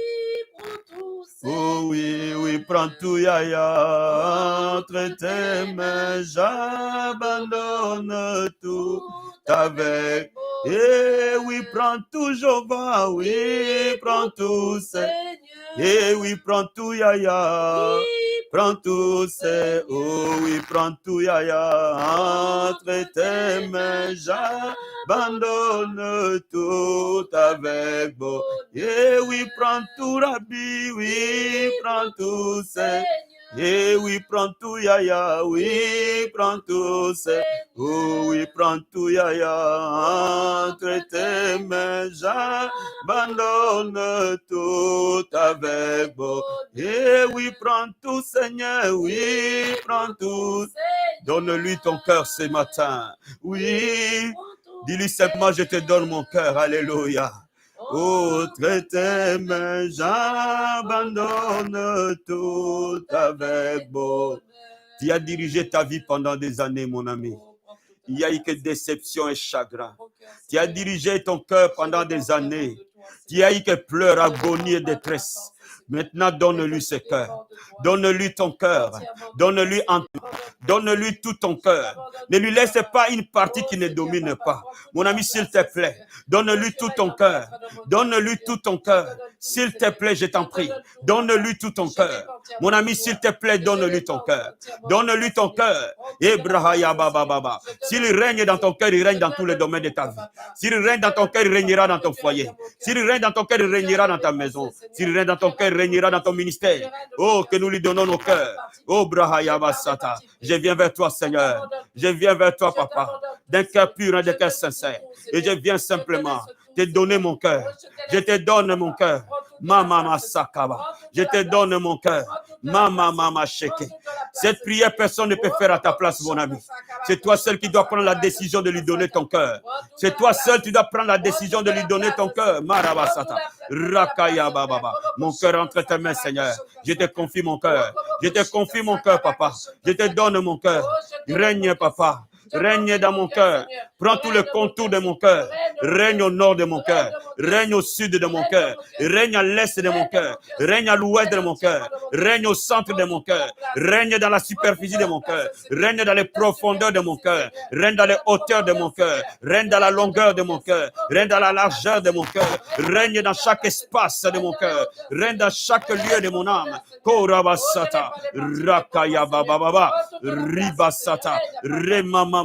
prends tout, Seigneur. Oh, oui, oui, prends tout, Yaya. Entre tes mains, j'abandonne tout avec. Et oui, prends tout, Jéhovah. Oui, prends tout, Seigneur. Et oui, prends tout, Yaya. Prends tout, c'est. Oh, oui, prends tout, Yaya. Entre tes mains, j'abandonne tout avec beau. Et oui, prends tout, Rabbi. Oui, prends tout, c'est. Et oui, prends tout, Yaya. Oui, prends tout, c'est. Oh, oui, prends tout, Yaya. Entre tes mains, j'abandonne tout avec beau. Et oui, prends tout, Seigneur. Oui, prends tout. Donne-lui ton cœur ce matin. Oui, dis-lui simplement, je te donne mon cœur. Alléluia. Entre tes mains, j'abandonne tout avec bonheur. Tu as dirigé ta vie pendant des années, mon ami. Il n'y a eu que déception et chagrin. Tu as dirigé ton cœur pendant des années. Tu as eu que pleurs, agonie et détresse. Maintenant, donne-lui ce cœur. Donne-lui ton cœur. Donne-lui tout ton cœur. Ne lui laisse pas une partie qui ne domine pas. Mon ami, s'il te plaît, donne-lui tout ton cœur. Donne-lui tout ton cœur. S'il te plaît, je t'en prie. Donne-lui tout ton cœur. Mon ami, s'il te plaît, donne-lui ton cœur. Donne-lui ton cœur. S'il règne dans ton cœur, il règne dans tous les domaines de ta vie. S'il règne dans ton cœur, il régnera dans ton foyer. S'il règne dans ton cœur, il régnera dans ta maison. S'il règne dans ton cœur, il régnera dans ton ministère. Oh, que nous lui donnons nos cœurs. Oh, Brahayabasata. Je viens vers toi, Seigneur. Je viens vers toi, Papa. D'un cœur pur et d'un cœur sincère. Et je viens simplement te donner mon cœur. Je te donne mon cœur. Mama Sakaba. Je te donne mon cœur. Mama Sheke. Cette prière, personne ne peut faire à ta place, mon ami. C'est toi seul qui dois prendre la décision de lui donner ton cœur. C'est toi seul qui dois prendre la décision de lui donner ton cœur. Marabasata. Rakaya Baba. Mon cœur entre tes mains, Seigneur. Je te confie mon cœur. Je te confie mon cœur, Papa. Je te donne mon cœur. Règne, Papa. Règne dans mon cœur. Prends tout le contour de mon cœur. Règne au nord de mon cœur. Règne au sud de mon cœur. Règne à l'est de mon cœur. Règne à l'ouest de mon cœur. Règne au centre de mon cœur. Règne dans la superficie de mon cœur. Règne dans les profondeurs de mon cœur. Règne dans les hauteurs de mon cœur. Règne dans la longueur de mon cœur. Règne dans la largeur de mon cœur. Règne dans chaque espace de mon cœur. Règne dans chaque lieu de mon âme. Korabasata. Rakaya Baba. Ribasata. Remama.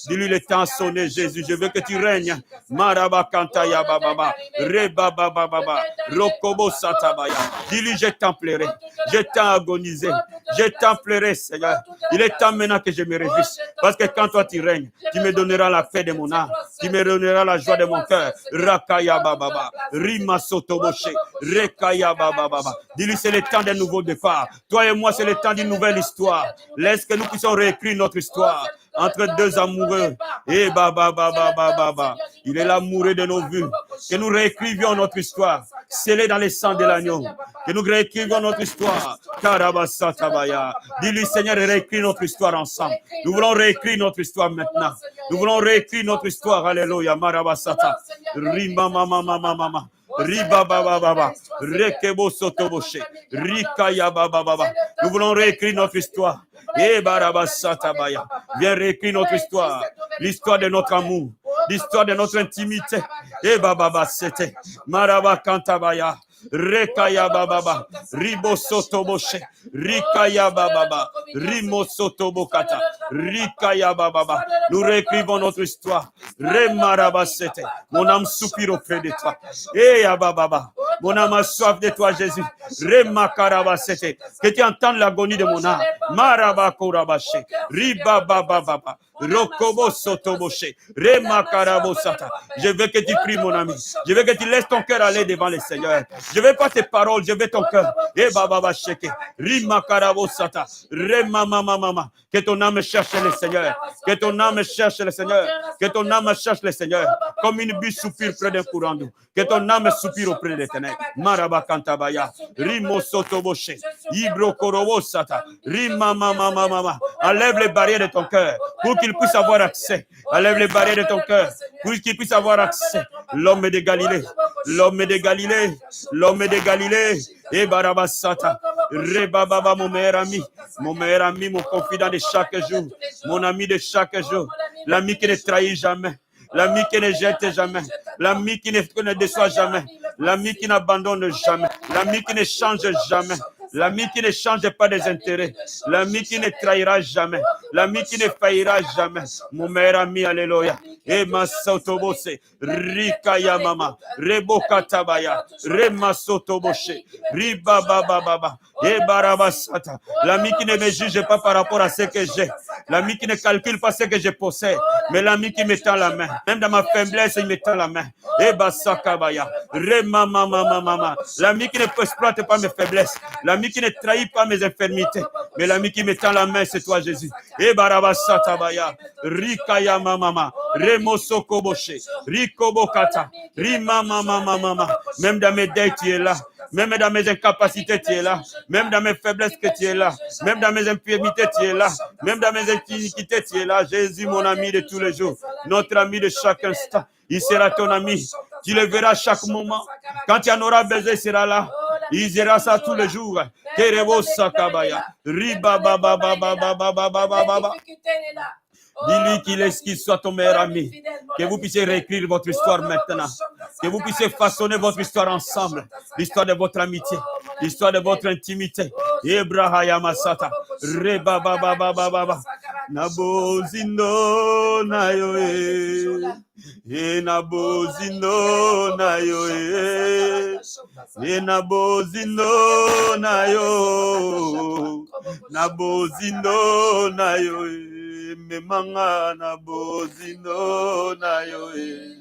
Dis-lui le temps sonné, Jésus. Je veux que tu règnes. Marabakantaya Baba. Rebaba. Rokobo Satabaya. Dis-lui, je t'en plairai. Je t'en agonisé. Je t'en plairai, Seigneur. Il est temps maintenant que je me réjouisse. Parce que quand toi tu règnes, tu me donneras la paix de mon âme. Tu me donneras la joie de mon cœur. Rakaya Baba. Rima Sotoboshe. Rekaya Baba. Dis-lui, c'est le temps d'un nouveau départ. Toi et moi, c'est le temps d'une nouvelle histoire. Laisse que nous puissions réécrire notre histoire. Entre deux amoureux. Et Baba. Il est l'amoureux de nos vues. Que nous réécrivions notre histoire. Scellée dans le sang de l'agneau. Que nous réécrivons notre histoire. Karabasatabaya. Dis-lui, Seigneur, réécris notre histoire ensemble. Nous voulons réécrire notre histoire maintenant. Nous voulons réécrire notre histoire. Alléluia. Marabasata. Rimba mama mama mama. Riba baba baba. Rekebo sotoboshe. Rikaya baba baba. Nous voulons réécrire notre histoire. Eh barabasatabaya. Viens réécrire notre histoire. L'histoire de notre amour. L'histoire de notre intimité. Eh baba c'était. Maraba kantabaya. Rekaya bababa, ribo sotoboshe, rikaya bababa, rimo sotobokata, rikaya bababa. Nous réécrivons notre histoire. Remarabasete, mon âme soupire auprès de toi. Eh bababa, mon âme a soif de toi, Jésus. Remakarabasete, que tu entendes l'agonie de mon âme. Marabakorabashe, riba bababa. Rokobo sotoboshe, remakarabosata. Je veux que tu pries, mon ami. Je veux que tu laisses ton cœur aller devant le Seigneur. Je veux pas tes paroles, je veux ton cœur. Eh baba sheke, rimakarabosata, remamamamama. Que ton âme cherche le Seigneur. Que ton âme cherche le Seigneur. Que ton âme cherche le Seigneur. Comme une bûche soupire près d'un courant d'eau. Que ton âme soupire auprès de l'Éternel. Marabakantabaya, rimo sotoboshe, ibrokorobosata, rimamamamama. Enlève les barrières de ton cœur pour qu'il puisse avoir accès. Enlève les barrières de ton cœur pour qu'il puisse avoir accès. L'homme de Galilée, l'homme de Galilée, l'homme de Galilée, et Barabasata, Rebababa, mon meilleur ami, mon confident de chaque jour, mon ami de chaque jour, l'ami qui ne trahit jamais, l'ami qui ne jette jamais, l'ami qui ne déçoit jamais, l'ami qui n'abandonne jamais, l'ami qui ne change jamais. L'ami qui ne change pas des intérêts. L'ami qui ne trahira jamais. L'ami qui ne faillira jamais. Mon meilleur ami, alléluia. Et Masotobose, Rikaya Mama, Rebokatabaya, Remasotoboshe, Ribabababa, et Barabasata. L'ami qui ne me juge pas par rapport à ce que j'ai. L'ami qui ne calcule pas ce que je possède. Mais l'ami qui me tend la main. Même dans ma faiblesse, il me tend la main. Et Basakabaya, Remamamamama. L'ami qui ne exploite pas mes faiblesses. L'ami qui ne trahit pas mes infirmités, mais l'ami qui me tend la main, c'est toi, Jésus. Et Barabasatabaya, Rikaya Mama, Remosokoboshe, Rikobokata, Rimamamamama. Même dans mes deuils, tu es là. Même dans mes incapacités, tu es là. Même dans mes faiblesses, que tu es là. Même dans mes infirmités, tu es là. Même dans mes iniquités, tu es là. Jésus, mon ami de tous les jours. Notre ami de chaque instant. Il sera ton ami. Tu le verras chaque moment. Quand tu en auras besoin, il sera là. Il dira ça tous les jours. Kerebo Sakabaya. Riba baba baba baba baba baba. Dis-lui qu'il soit ton meilleur ami. Que vous puissiez réécrire votre histoire maintenant. Que vous puissiez façonner votre histoire ensemble. L'histoire de votre amitié. L'histoire de votre intimité. Ebrahaya Masata. Reba baba baba baba. Nabozindo nayoe. Nabozindo nayoe. Nabozindo nayo. Nabozindo nayoe. Memanga na bozindo na yoe.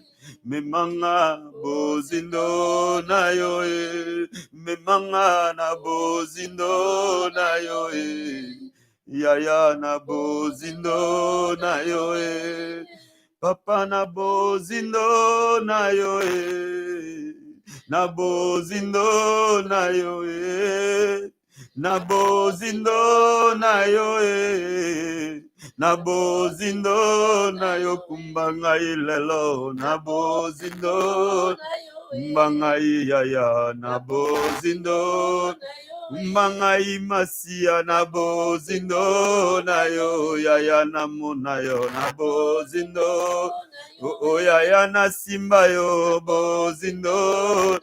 Memanga bozindo na yoe. Memanga na bozindo na yoe. Yaya na bozindo na yoe. Papa na bozindo na yoe. Na bozindo na yoe. Na bozindo na yoe. Na bozindo na yo kumbanga ilelo. Na bozindo kumbanga yaya. Na bozindo kumbanga imasia. Na bozindo na yo yaya na muna yo. Na bozindo o yaya na simba yo. Bozindo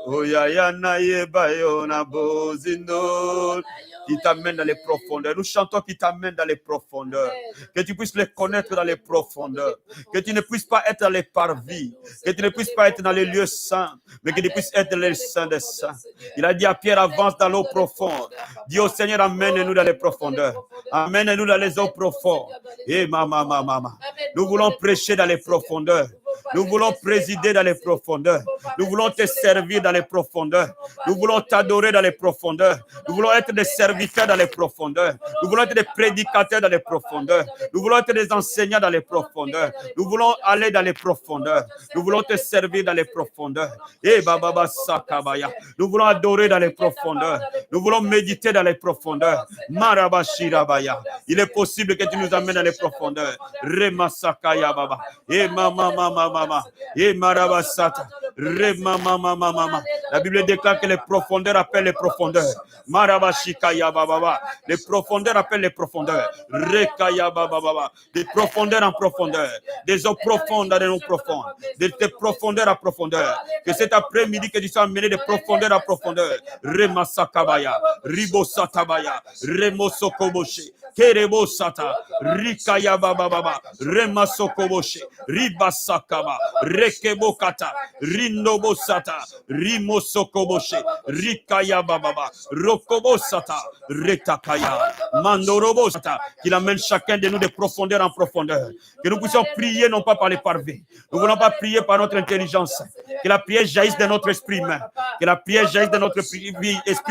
o yaya na yeba yo. Na bozindo qui t'amène dans les profondeurs. Nous chantons qui t'amène dans les profondeurs. Que tu puisses les connaître dans les profondeurs. Que tu ne puisses pas être dans les parvis. Que tu ne puisses pas être dans les lieux saints. Mais que tu puisses être dans les saints des saints. Il a dit à Pierre, avance dans l'eau profonde. Dis au Seigneur, amène-nous dans les profondeurs. Amène-nous dans les eaux profondes. Et maman. Nous voulons prêcher dans les profondeurs. Nous voulons présider dans les profondeurs. Nous voulons te servir dans les profondeurs. Nous voulons t'adorer dans les profondeurs. Nous voulons être des serviteurs dans les profondeurs. Nous voulons être des prédicateurs dans les profondeurs. Nous voulons être des enseignants dans les profondeurs. Nous voulons aller dans les profondeurs. Nous voulons te servir dans les profondeurs. Eh Baba Sakabaya. Nous voulons adorer dans les profondeurs. Nous voulons méditer dans les profondeurs. Marabashirabaya. Il est possible que tu nous amènes dans les profondeurs. Remasakaya Baba. Eh mama. Eh Marabasata. Remama. La Bible déclare que les profondeurs appellent les profondeurs. Marabashikaya Baba. Les profondeurs appellent les profondeurs. Rekaya Baba. Des profondeurs en profondeur. Des eaux profondes dans les non profondes. Des profondeurs à profondeur. Que cet après-midi que tu sois amené de profondeur à profondeur. Remasakabaya. Ribosatabaya. Remosokoboshe. Kerebo Sata. Rikaya Baba. Remasokoboshe. Ribasakaba. Rekebokata. Rinobo Sata. Rimosokoboshe. Rikaya Baba. Rokobo Sata. Retakaya. Mandorobo Sata. Qu'il amène chacun de nous de profondeur en profondeur. Que nous puissions prier non pas par les parvis. Nous ne voulons pas prier par notre intelligence. Que la prière jaillisse de notre esprit humain. Que la prière jaillisse de notre esprit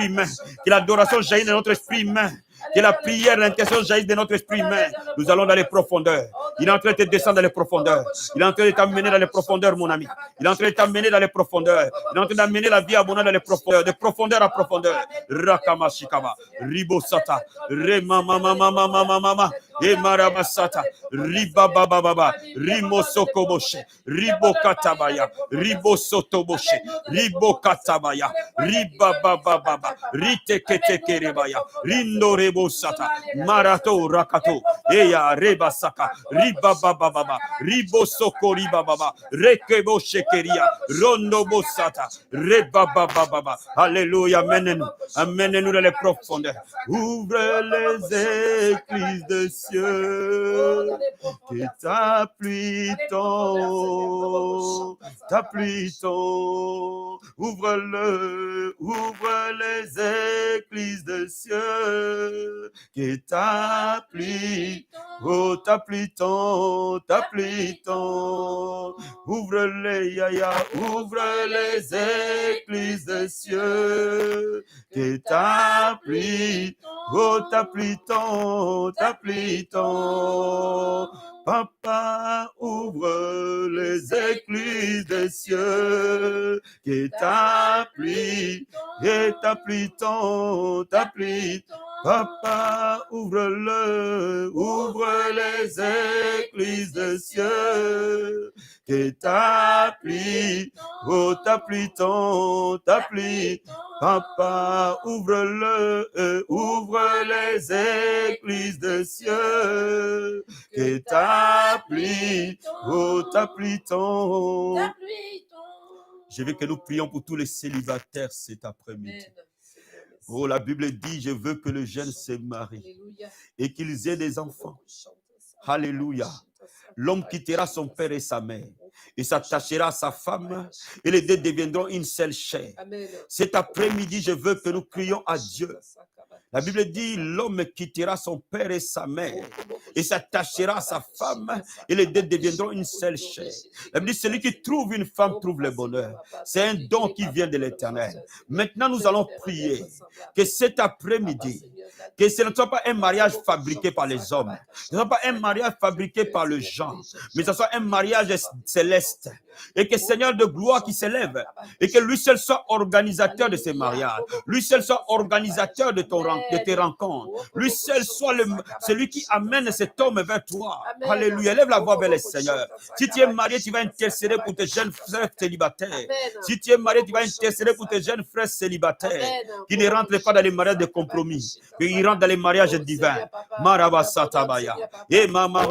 humain. Que l'adoration jaillisse de notre esprit humain. Que la prière, l'intention jaillisse de notre esprit humain. Nous allons dans les profondeurs. Il est en train de te descendre dans les profondeurs. Il est en train de t'amener dans les profondeurs, mon ami. Il est en train de t'amener dans les profondeurs. Il est en train d'amener la vie abondante dans les profondeurs. De profondeur à profondeur. Rakamashikaba. Ribosata. Remamamamamamamama. Emarabasata. Ribabababa. Rimosokoboshe. Ribokatabaya. Ribosotoboshe. Ribokatabaya. Ribabababa. Riteketekerebaya. Rindorebo-sata, Marato Rakato, Eya Rebasaka, Ribabababa, Ribosoko Ribababa, Rekebo Shekeria, Rondobo Sata, Rebabababa. Alléluia, amène-nous dans les profondeurs. Ouvre les écluses des cieux, que ta pluie tombe, ouvre les écluses des cieux. Que ta pluie, oh ta pluie tombe, ouvre les yaya, ouvre les écluses des cieux. Que ta pluie, oh ta pluie tombe, Papa, ouvre les écluses des cieux, que ta pluie tombe, Papa, ouvre les écluses des cieux, que ta pluie tombe, Papa, ouvre les écluses des cieux, que ta pluie tombe. Je veux que nous prions pour tous les célibataires cet après-midi. Oh, la Bible dit, je veux que le jeune se marie et qu'ils aient des enfants. Alléluia. L'homme quittera son père et sa mère et s'attachera à sa femme et les deux deviendront une seule chair. Cet après-midi, je veux que nous crions à Dieu. La Bible dit, l'homme quittera son père et sa mère et s'attachera à sa femme et les deux deviendront une seule chair. La Bible dit, celui qui trouve une femme trouve le bonheur. C'est un don qui vient de l'Éternel. Maintenant, nous allons prier que cet après-midi, que ce ne soit pas un mariage fabriqué par les hommes, ce ne soit pas un mariage fabriqué par le genre, mais ce soit un mariage céleste. Et que Seigneur de gloire qui s'élève, et que lui seul soit organisateur de ces mariages, lui seul soit organisateur de tes rencontres, lui seul soit celui qui amène cet homme vers toi. Alléluia, lève la voix vers le Seigneur. Si tu es marié, tu vas intercéder pour tes jeunes frères célibataires. Si tu es marié, tu vas intercéder pour tes jeunes frères célibataires qui ne rentrent pas dans les mariages de compromis, mais ils rentrent dans les mariages divins. Marabasatabaya. Et mama.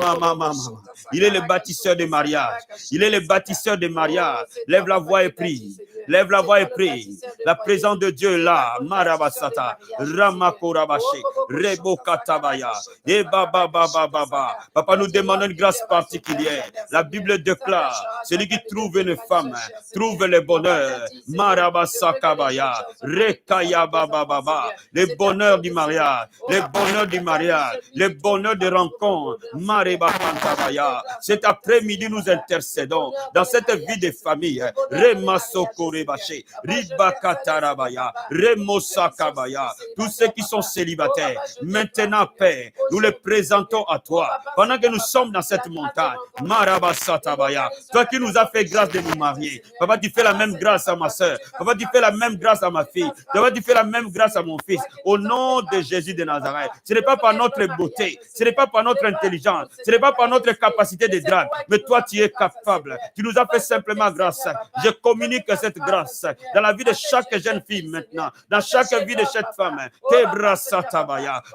Il est le bâtisseur des mariages. Il est le bâtisseur des mariages. Lève la voix et prie. Lève la voix et prie. La présence de Dieu est là. Marabasata. Ramakorabashi. Rebokatabaya. Et baba baba baba. Papa nous demande une grâce particulière. La Bible déclare, celui qui trouve une femme, trouve le bonheur. Marabasakabaya. Rekaya baba baba. Le bonheur du mariage. Le bonheur du mariage. Le bonheur des rencontres. Marebakantabaya. Cet après-midi, nous intercédons dans cette vie de famille. Remasokorebashi. Ribakatarabaya. Remosakabaya. Tous ceux qui sont célibataires, maintenant, Père, nous les présentons à toi. Pendant que nous sommes dans cette montagne, Marabasatabaya, toi qui nous as fait grâce de nous marier, Papa, tu fais la même grâce à ma soeur. Papa, tu fais la même grâce à ma fille. Papa, tu fais la même grâce à mon fils. Au nom de Jésus de Nazareth. Ce n'est pas par notre beauté, ce n'est pas par notre intelligence, ce n'est pas par notre capacité de drague, mais toi, tu es capable. Tu nous as fait simplement grâce. Je communique cette grâce dans la vie de chaque jeune fille maintenant, dans chaque vie de chaque femme.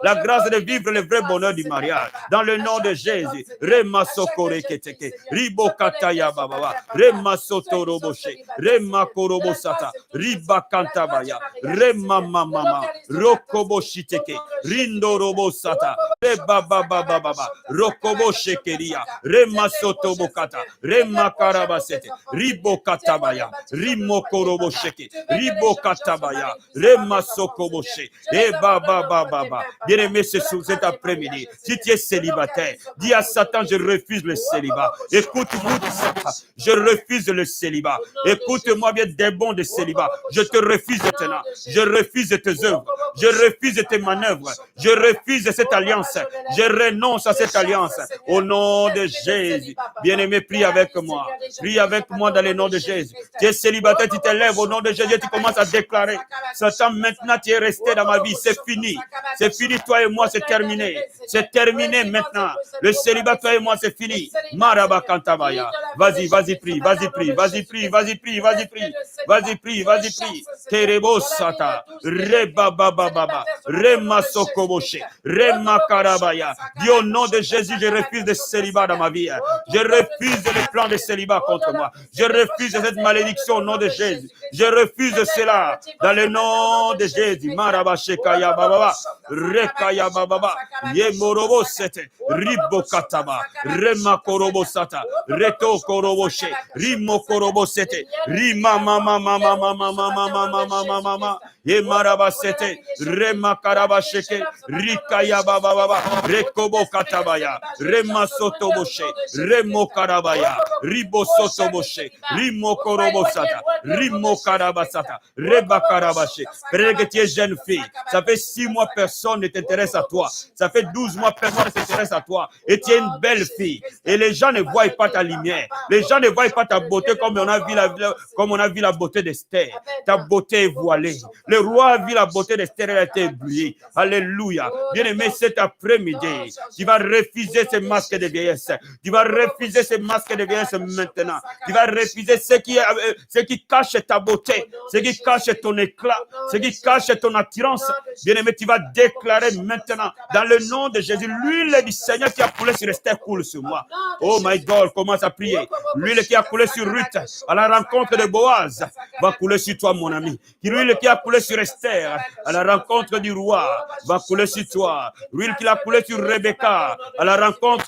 La grâce de vivre le vrai bonheur du mariage. Dans le nom de Jésus. Remasokore keteke. Ribokataya baba. Remasotoroboshe. Remakorobosata. Ribakantabaya. Remamamama. Rokoboshiteke. Rindorobosata. Rebababababa. Rokoboshekeria. Remasotobokata. Remakarabasete. Ribokatabaya. Rimokorobosheke. Ribokatabaya. Remasokoboshe. Eh baba baba. Bien-aimé, cet après-midi, si tu es célibataire, dis à Satan, je refuse le célibat. Écoute-moi, Satan, je refuse le célibat. Écoute-moi bien, démon de célibat. Je te refuse maintenant. Je refuse tes œuvres. Je refuse tes manœuvres. Je refuse cette alliance. Je renonce à cette alliance. Au nom de Jésus. Bien-aimé, prie avec moi. Prie avec moi dans le nom de Jésus. Tu es célibataire, tu te lèves au nom de Jésus, tu commences à déclarer. Satan, maintenant tu es resté dans ma vie. C'est fini. C'est fini, toi et moi, c'est terminé. C'est terminé maintenant. Le célibat, toi et moi, c'est fini. Marabakantabaya. Vas-y, vas-y, prie, vas-y, prie, vas-y, prie, vas-y, prie, vas-y, prie. Vas-y, prie, vas-y, prie. Terebo sata. Rebabababa. Remasokoboshe. Remakarabaya. Dis au nom de Jésus, je refuse le célibat dans ma vie. Je refuse le plan de célibat contre moi. Je refuse cette malédiction au nom de Jésus. Je refuse cela dans le nom de Jésus. Marabashekaya baba. Rekaya baba. Yemorobo sete. Ribokataba. Remakorobo sata. Reto koroboshe. Rimokorobo sete. Rima mama mama mama mama mama mama mama. Yemarabasete. Remakarabasheke. Rikaya baba baba. Rekobo katabaya. Remasotoboshe. Remokarabaya. Ribosotoboshe. Rimokorobosata. Rimokarabasata. Rebakarabashe. Peut-être que tu es jeune fille. Ça fait 6 mois personne ne t'intéresse à toi. Ça fait 12 mois personne ne s'intéresse à toi. Et tu es une belle fille. Et les gens ne voient pas ta lumière. Les gens ne voient pas ta beauté comme on a vu la beauté d'Esther. Ta beauté est voilée. Le roi a vu la beauté d'Esther, elle a été éblouie. Alléluia. Bien-aimé, cet après-midi, tu vas refuser ce masque de vieillesse. Tu vas refuser ce masque de vieillesse maintenant. Tu vas refuser ce qui cache ta beauté, ce qui cache ton éclat, ce qui cache ton attirance. Bien-aimé, tu vas déclarer maintenant, dans le nom de Jésus, l'huile du Seigneur qui a coulé sur Esther coule sur moi. Oh my God, commence à prier. L'huile qui a coulé sur Ruth à la rencontre de Boaz va couler sur toi, mon ami. L'huile qui a coulé sur Esther à la rencontre du roi va couler sur toi. L'huile qui a coulé sur Rebecca à la rencontre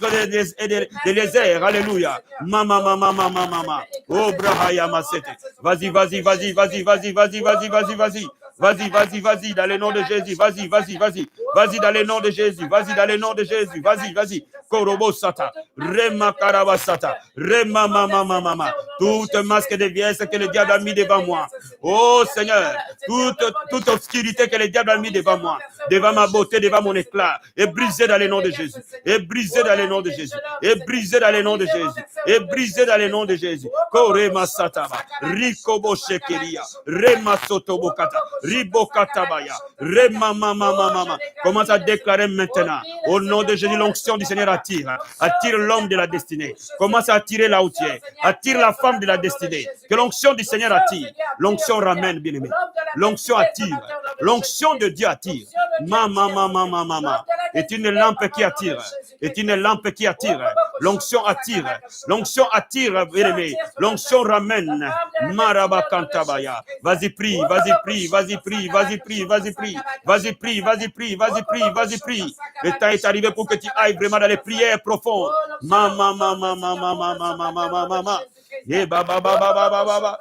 d'Eliezer. Alléluia. Mama, mama, mama, mama. Oh, Brahaya Masete. Vas-y, vas-y, vas-y, vas-y, vas-y, vas-y, vas-y, vas-y, vas-y. Vas-y, vas-y, vas-y, dans le nom de Jésus. Vas-y, vas-y, vas-y. Vas-y, dans le nom de Jésus. Vas-y, dans le nom de Jésus. Vas-y, vas-y. Korobo Sata. Rema Karabasata. Rema mama mama. Toute masque de vieillesse que le diable a mis devant moi. Oh Seigneur, toute obscurité que le diable a mis devant moi, devant ma beauté, devant mon éclat, est brisée dans le nom de Jésus. Est brisée dans le nom de Jésus. Est brisée dans le nom de Jésus. Est brisée dans le nom de Jésus. Korema Sataba. Rikobo Shekeria. Rema Sotobokata. Ribokatabaya. Rema mama mama. Commence à déclarer maintenant. Au nom de Jésus, l'onction du Seigneur attire. Attire l'homme de la destinée. Commence à attirer là où tu es. Attire la femme de la destinée. Que l'onction du Seigneur attire. L'onction ramène, bien-aimé. L'onction attire. L'onction de Dieu attire. Mama. Est une lampe qui attire. Est une lampe qui attire. L'onction attire. L'onction attire, bien-aimé. L'onction ramène. Marabakantabaya. Vas-y, prie, vas-y, prie, vas-y, prie, vas-y, prie, vas-y, prie. Vas-y, prie, vas-y, prie, vas-y, prie, vas-y, prie. Le temps est arrivé pour que tu ailles vraiment dans les prières profondes. Mama, mama, mama, mama, mama, mama, mama. Eh, baba, baba, baba, baba.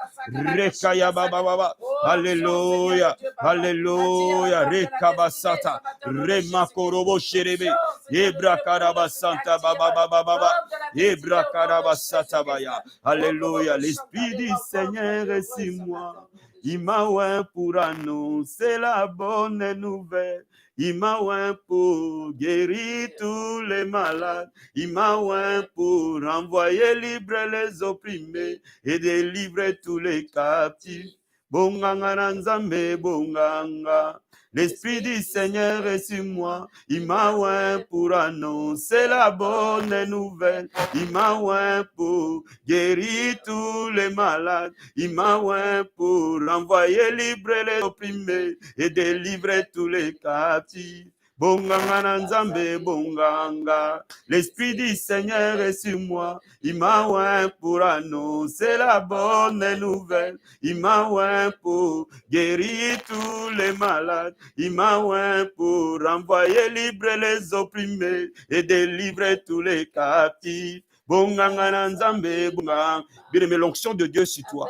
Rekaya, baba, baba. Alléluia, alléluia. Rekabasata. Remakorobo sherebe. Ebra karabasanta, baba, baba, baba. Ebra karabasata, baya. Alléluia. L'Esprit du Seigneur est sur moi. Il m'a oint pour annoncer la bonne nouvelle. Il m'a oint pour guérir tous les malades. Il m'a oint pour envoyer libre les opprimés et délivrer tous les captifs. Bonganga nanzambe bonganga. L'Esprit du Seigneur est sur moi. Il m'a oint pour annoncer la bonne nouvelle. Il m'a oint pour guérir tous les malades. Il m'a oint pour envoyer libre les opprimés et délivrer tous les captifs. Bonganga nanzambe bonganga. L'Esprit du Seigneur est sur moi. Il m'a oint pour annoncer la bonne nouvelle. Il m'a oint pour guérir tous les malades. Il m'a oint pour envoyer libre les opprimés et délivrer tous les captifs. Bonganga nanzambe bonganga. Bien-aimé, l'onction de Dieu sur toi.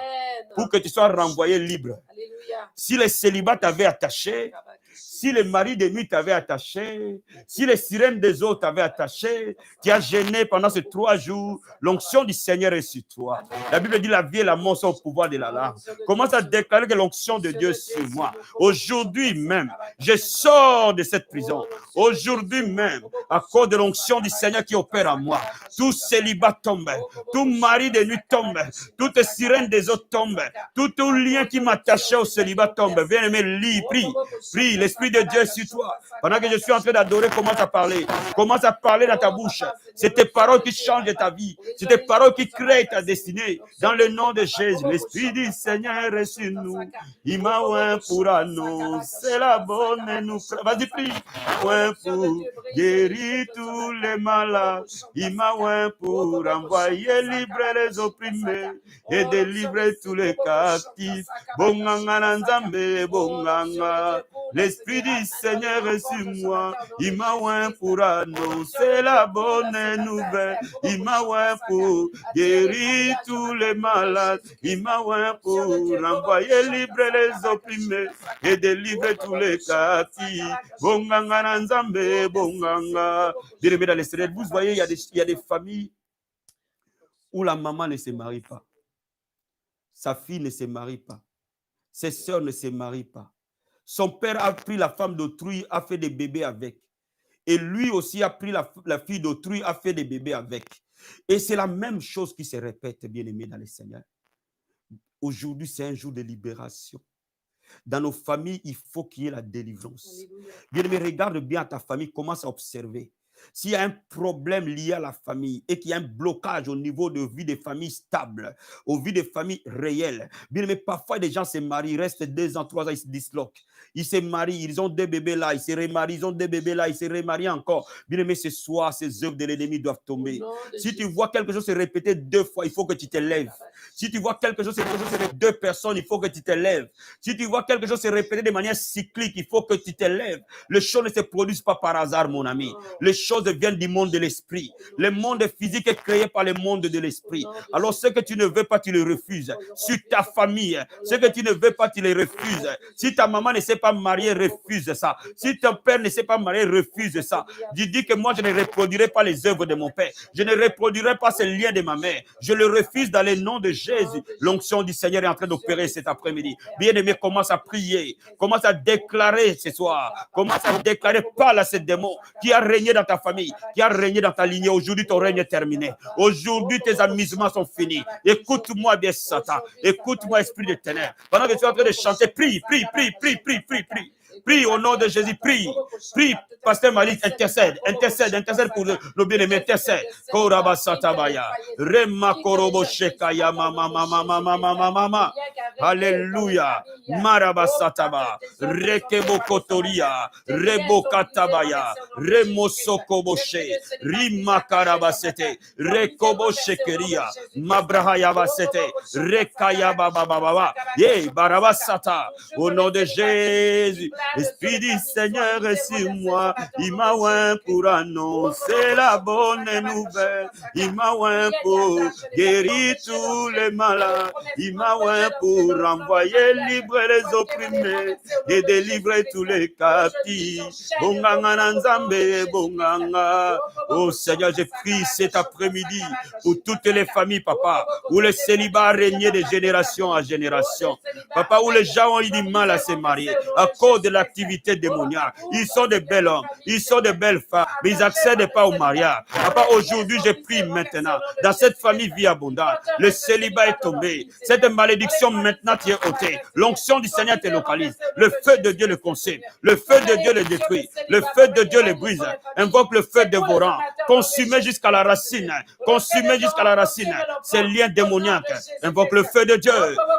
Pour que tu sois renvoyé libre. Alléluia. Si les célibats t'avaient attaché, si les maris de nuit t'avaient attaché, si les sirènes des eaux t'avaient attaché, tu as gêné pendant ces 3 jours, l'onction du Seigneur est sur toi. La Bible dit la vie et la mort sont au pouvoir de la langue. Commence à déclarer que l'onction de Dieu est sur moi. Aujourd'hui même, je sors de cette prison. Aujourd'hui même, à cause de l'onction du Seigneur qui opère en moi, tout célibat tombe, tout mari de nuit tombe, toute sirène des eaux tombe, tout lien qui m'attachait au célibat tombe. Viens aimer, lis, prie, prie, l'Esprit de Dieu sur toi. Pendant que je suis en train d'adorer, commence à parler. Commence à parler dans ta bouche. C'est tes paroles qui changent ta vie. C'est tes paroles qui créent ta destinée. Dans le nom de Jésus, l'Esprit du Seigneur est sur nous. Il m'a oint pour annoncer la bonne nouvelle. Vas-y, prie. Oint pour guérir tous les malades. Il m'a oint pour envoyer libre les opprimés et délivrer tous les captifs. Bonganga nanzambe bonganga. L'Esprit du Seigneur est sur moi. Il m'a oint pour annoncer la bonne nouvelle. Il m'a oint pour guérir tous les malades. Il m'a oint pour envoyer libre les opprimés et délivrer tous les captifs. Bonganga nanzambe bonganga. Bien-aimés dans les Seigneurs, vous voyez, il y a des familles où la maman ne se marie pas. Sa fille ne se marie pas. Ses sœurs ne se marient pas. Son père a pris la femme d'autrui, a fait des bébés avec. Et lui aussi a pris la fille d'autrui, a fait des bébés avec. Et c'est la même chose qui se répète, bien-aimés dans le Seigneur. Aujourd'hui, c'est un jour de libération. Dans nos familles, il faut qu'il y ait la délivrance. Bien-aimé, regarde bien ta famille, commence à observer. S'il y a un problème lié à la famille et qu'il y a un blocage au niveau de vie des familles stables, aux vies des familles réelles, bien mais parfois des gens se marient, restent 2 ans, 3 ans, ils se disloquent. Ils se marient, ils ont 2 bébés là, ils se remarient, ils ont 2 bébés là, ils se remarient encore. Bien mais ce soir, ces œuvres de l'ennemi doivent tomber. Si tu vois quelque chose se répéter 2 fois, il faut que tu te lèves. Si tu vois quelque chose se répéter 2 personnes, il faut que tu te lèves. Si tu vois quelque chose se répéter de manière cyclique, il faut que tu te lèves. Les choses ne se produisent pas par hasard, mon ami. Les choses viennent du monde de l'esprit. Le monde physique est créé par le monde de l'esprit. Alors ce que tu ne veux pas, tu le refuses. Sur ta famille, ce que tu ne veux pas, tu le refuses. Si ta maman ne s'est pas mariée, refuse ça. Si ton père ne s'est pas marié, refuse ça. Tu dis que moi je ne reproduirai pas les œuvres de mon père. Je ne reproduirai pas ces liens de ma mère. Je le refuse dans le nom de Jésus. L'onction du Seigneur est en train d'opérer cet après-midi. Bien-aimé, commence à prier. Commence à déclarer ce soir. Commence à déclarer, parle à ce démon qui a régné dans ta famille, qui a régné dans ta lignée. Aujourd'hui, ton règne est terminé. Aujourd'hui, tes amusements sont finis. Écoute-moi bien, Satan. Écoute-moi, esprit de ténèbres. Pendant que tu es en train de chanter, prie, prie, prie, prie, prie, prie, prie. Prie au nom de Jésus, prie. Prie, Pasteur Malik, intercède pour nos bien-aimés, intercède. Koraba Satabaya. Rema Korobo Shekaya, mama. Alléluia. Marabasataba, Rekebokotoria, Rebokatabaya, Remosokoboshe, Rimakarabasete, Rekoboshekeria, Mabrahayabasete, Rekayabababa, Ye Barabasata, au nom de Jésus, l'Esprit du Seigneur est sur moi, il m'a oint pour annoncer la bonne nouvelle, il m'a oint pour guérir tous les malades, il m'a oint pour renvoyer libre les opprimés et délivrer tous les captifs. Bonganga Nanzambe, Bonganga. Oh Seigneur, je prie cet après-midi pour toutes les familles, papa, où le célibat a régné de génération en génération. Papa, où les gens ont eu du mal à se marier à cause de l'activité démoniaque. Ils sont de bels hommes, ils sont de belles femmes, mais ils n'accèdent pas au mariage. Papa, aujourd'hui, je prie maintenant, dans cette famille vie abondante, le célibat est tombé. Cette malédiction maintenant qui est ôtée. L'onction du Seigneur te localise. Le feu de Dieu le consume. Le feu de Dieu le détruit. Le feu de Dieu le brise. Invoque le feu dévorant. Consumé jusqu'à la racine. Consumé jusqu'à la racine. Ces liens démoniaques. Invoque le feu de Dieu.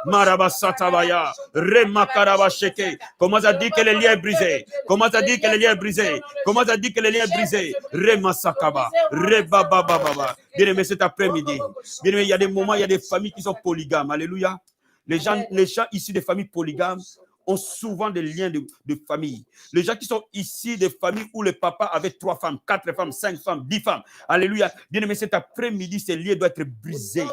Marabasatavaya. Remakarabasheke. Comment ça dit que le lien est brisé? Comment ça dit que le lien est brisé? Comment ça dit que le lien est brisé? Remasakaba. Rebabababa. Bien-aimé, cet après-midi. Bien-aimé, il y a des moments, il y a des familles qui sont polygames. Alléluia. Les gens issus des familles polygames ont souvent des liens de famille. Les gens qui sont issus des familles où le papa avait 3 femmes, 4 femmes, 5 femmes, 10 femmes. Alléluia. Bien-aimé, cet après-midi, ces liens doivent être brisés.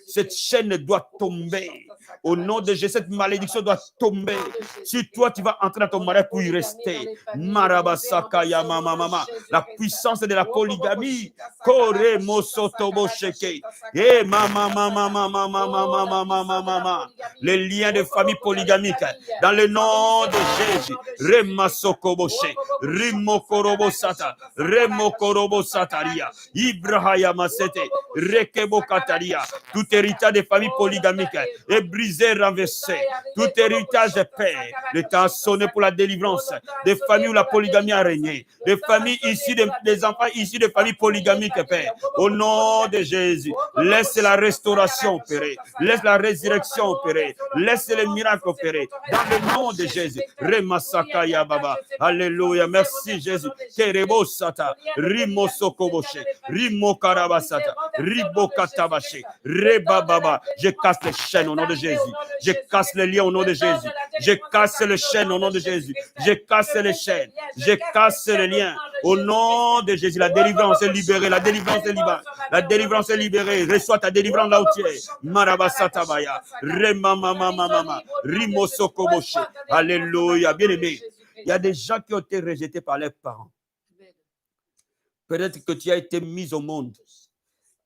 Cette chaîne doit tomber. Au nom de Jésus, cette malédiction doit tomber. Si toi, tu vas entrer dans ton mariage pour y rester. Marabasakaya mama. La puissance de la polygamie. Kore mosotobo sheke. Eh mama. Les liens de famille polygamique. Dans le nom de Jésus, Remasokoboshe, Rimokorobosata, Remokorobosaria, Ibrahayamasete, Rekebokataria. Tout héritage des familles polygamiques est brisé, renversé. Tout héritage est paix. Le temps a sonné pour la délivrance des familles où la polygamie a régné. Des familles issues, des enfants issus de familles polygamiques, Père. Au nom de Jésus, laisse la restauration opérer. Laisse la résurrection opérer. Laisse les miracles opérer. Dans le nom de Jésus. Remasakaya Baba. Alléluia. Merci Jésus. Kerebosata. Rimosokoboshe. Rimokarabasata. Ribokatabashe. Rebababa. Je casse les chaînes au nom de Jésus. Je casse les liens au nom de Jésus. Je casse les chaînes au nom de Jésus. Je casse les chaînes. Je casse les liens. Au nom de Jésus. La délivrance est libérée. La délivrance est libérée. La délivrance est libérée. Reçois ta délivrance là où tu es. Marabasatabaya. Remamamamama. Rimosokoboshe. Alléluia. Bien-aimé, il y a des gens qui ont été rejetés par leurs parents. Peut-être que tu as été mis au monde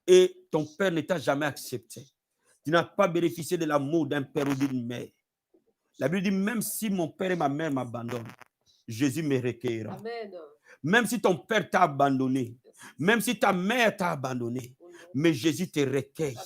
et ton père ne t'a jamais accepté. Tu n'as pas bénéficié de l'amour d'un père ou d'une mère. La Bible dit, même si mon père et ma mère m'abandonnent, Jésus me recueillera. Même si ton père t'a abandonné, même si ta mère t'a abandonné, mais Jésus te recueille.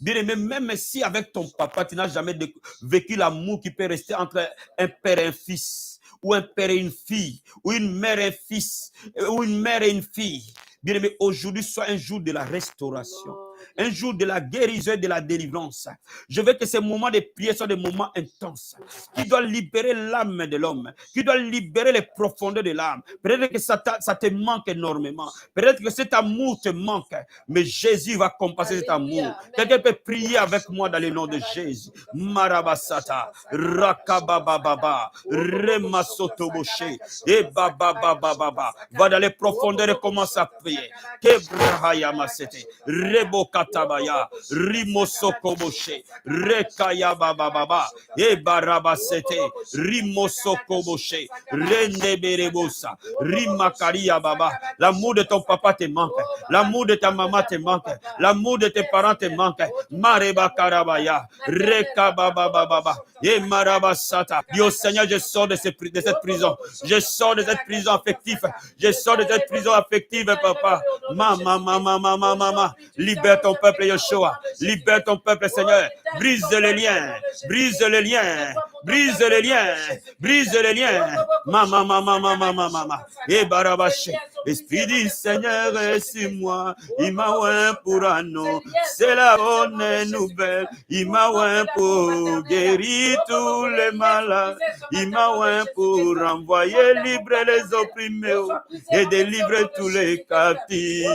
Bien-aimé, même si avec ton papa, tu n'as jamais vécu l'amour qui peut rester entre un père et un fils, ou un père et une fille, ou une mère et un fils, ou une mère et une fille. Bien-aimé, aujourd'hui soit un jour de la restauration, un jour de la guérison et de la délivrance. Je veux que ces moments de prière soient des moments intenses, qui doivent libérer l'âme de l'homme, qui doivent libérer les profondeurs de l'âme. Peut-être que ça te manque énormément. Peut-être que cet amour te manque, mais Jésus va compenser cet amour. Quelqu'un peut prier avec moi dans le nom de Jésus. Marabasata, Rakabababa, Remasotoboshe, et Bababababa. Va dans les profondeurs et commence à prier. Kebrahayamasete, Rebokatabaya, Rimosokoboshe, Rekayabababa, et Barabasete, Rimosokoboshe, Rendeberebosa, Rimakaria Baba. L'amour de ton papa te manque, l'amour de ta maman te manque, l'amour de tes parents te manque. Mareba Karabaya, Rekabababa, et Marabasata. Dis au Seigneur, je sors de cette prison, je sors de cette prison affective, je sors de cette prison affective, papa. Mama, libère ton peuple, Yeshua, libère ton peuple, Seigneur. Brise les liens, brise les liens, brise les liens, brise les liens. Mama, et Barabache, Esprit du Seigneur est sur moi. Il m'a oint pour anneau. C'est la bonne nouvelle. Il m'a oint pour guérir tous les malades. Il m'a oint pour envoyer libre les opprimés et délivrer tous les captifs.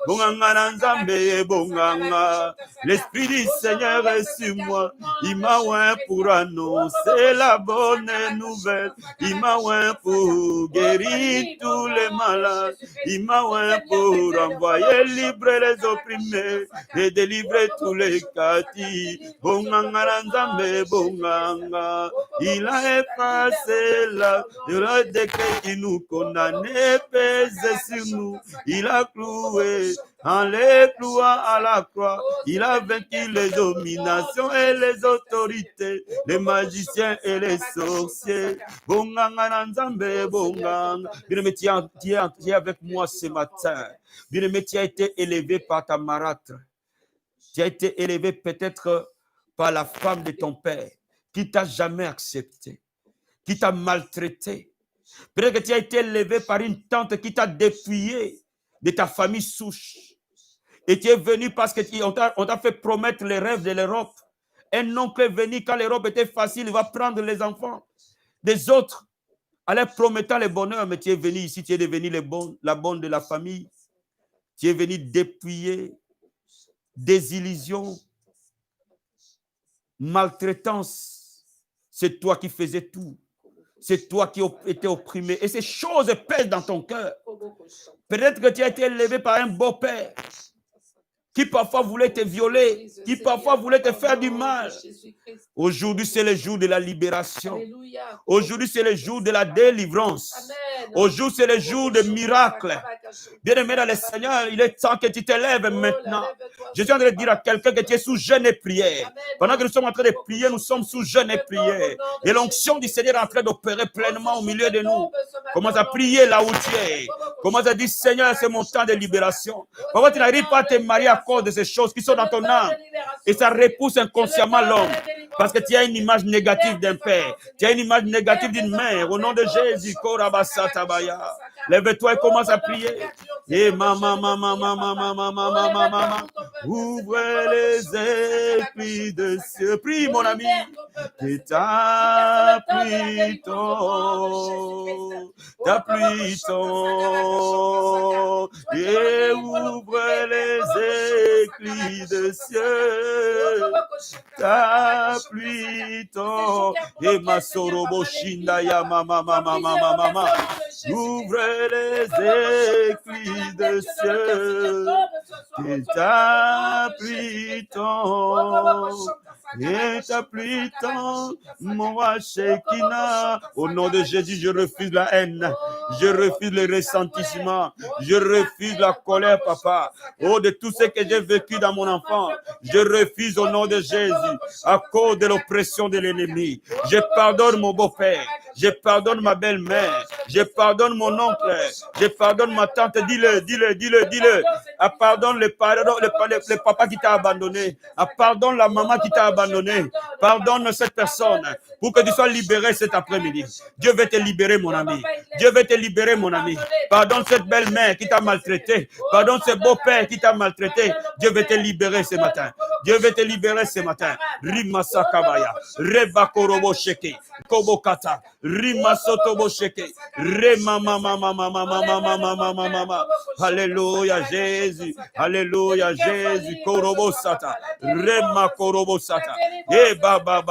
Bonganga Nzambe bonganga. L'Esprit du Seigneur est sur moi. Il m'a oint pour annoncer la bonne nouvelle. Il m'a oint pour guérir tous les malades. Il m'a oint pour envoyer libre les opprimés et délivrer tous les captifs. Bonganga Nzambe bonganga. Il a effacé le décret qui nous condamnait, pesé sur nous. Il a cloué en les clouant à la croix. Il a vaincu les dominations et les autorités, les magiciens et les sorciers. Bonganga Nzambe bonganga. Bien-aimé, tu es avec moi ce matin. Bien-aimé, tu as été élevé par ta marâtre. Tu as été élevé peut-être par la femme de ton père qui t'a jamais accepté, qui t'a maltraité. Peut-être que tu as été élevé par une tante qui t'a dépouillé de ta famille souche. Et tu es venu parce qu'on t'a fait promettre les rêves de l'Europe. Un oncle est venu quand l'Europe était facile, il va prendre les enfants des autres en leur promettant le bonheur. Mais tu es venu ici, tu es devenu la bonne de la famille. Tu es venu dépouiller, désillusion, maltraitance. C'est toi qui faisais tout. C'est toi qui étais opprimé. Et ces choses pèsent dans ton cœur. Peut-être que tu as été élevé par un beau-père qui parfois voulait te violer, qui parfois voulait te faire du mal. Aujourd'hui, c'est le jour de la libération. Aujourd'hui, c'est le jour de la délivrance. Aujourd'hui, c'est le jour de miracles. Bien-aimé dans le Seigneur, il est temps que tu te lèves maintenant. Je suis en train de dire à quelqu'un que tu es sous jeûne et prière. Pendant que nous sommes en train de prier, nous sommes sous jeûne et prière. Et l'onction du Seigneur est en train d'opérer pleinement au milieu de nous. Commence à prier là où tu es. Commence à dire, Seigneur, c'est mon temps de libération. Pourquoi tu n'arrives pas à te marier à cause de ces choses qui sont dans ton âme? Et ça repousse inconsciemment l'homme. Parce que tu as une image négative d'un père. Tu as une image négative d'une mère. Au nom de Jésus, lève-toi et commence à prier. Et maman, ouvre les écrits de cieux. Prie, mon ami. Que ta pluie tombe. Ta pluie tombe. Et ouvre les écrits de cieux. Ta pluie tombe. Et ma sorobo shinda ya mama. Ouvre les écrits de cieux. Que ta pluie tombe. Et ta pluie tombe, mon roi Shekinah. Au nom de Jésus, je refuse la haine. Je refuse le ressentiment. Je refuse la colère, papa. Oh, de tout ce que j'ai vécu dans mon enfant. Je refuse au nom de Jésus, à cause de l'oppression de l'ennemi. Je pardonne mon beau-père. Je pardonne ma belle-mère. Je pardonne mon oncle. Je pardonne ma tante. Dis-le. Pardonne le papa qui t'a abandonné. Pardonne la maman qui t'a abandonné. Pardonne cette personne pour que tu sois libéré cet après-midi. Dieu veut te libérer, mon ami. Dieu veut te libérer, mon ami. Pardonne cette belle-mère qui t'a maltraité. Pardonne ce beau-père qui t'a maltraité. Dieu veut te libérer ce matin. Dieu veut te libérer ce matin. Rimasa Kabaya. Reba Korobo Sheke. Kobokata. Rima Sotobo Sheke. Rema mama. Alléluia Jésus. Alléluia Jésus. Korobo Sata. Rema Korobo Sata. E baba.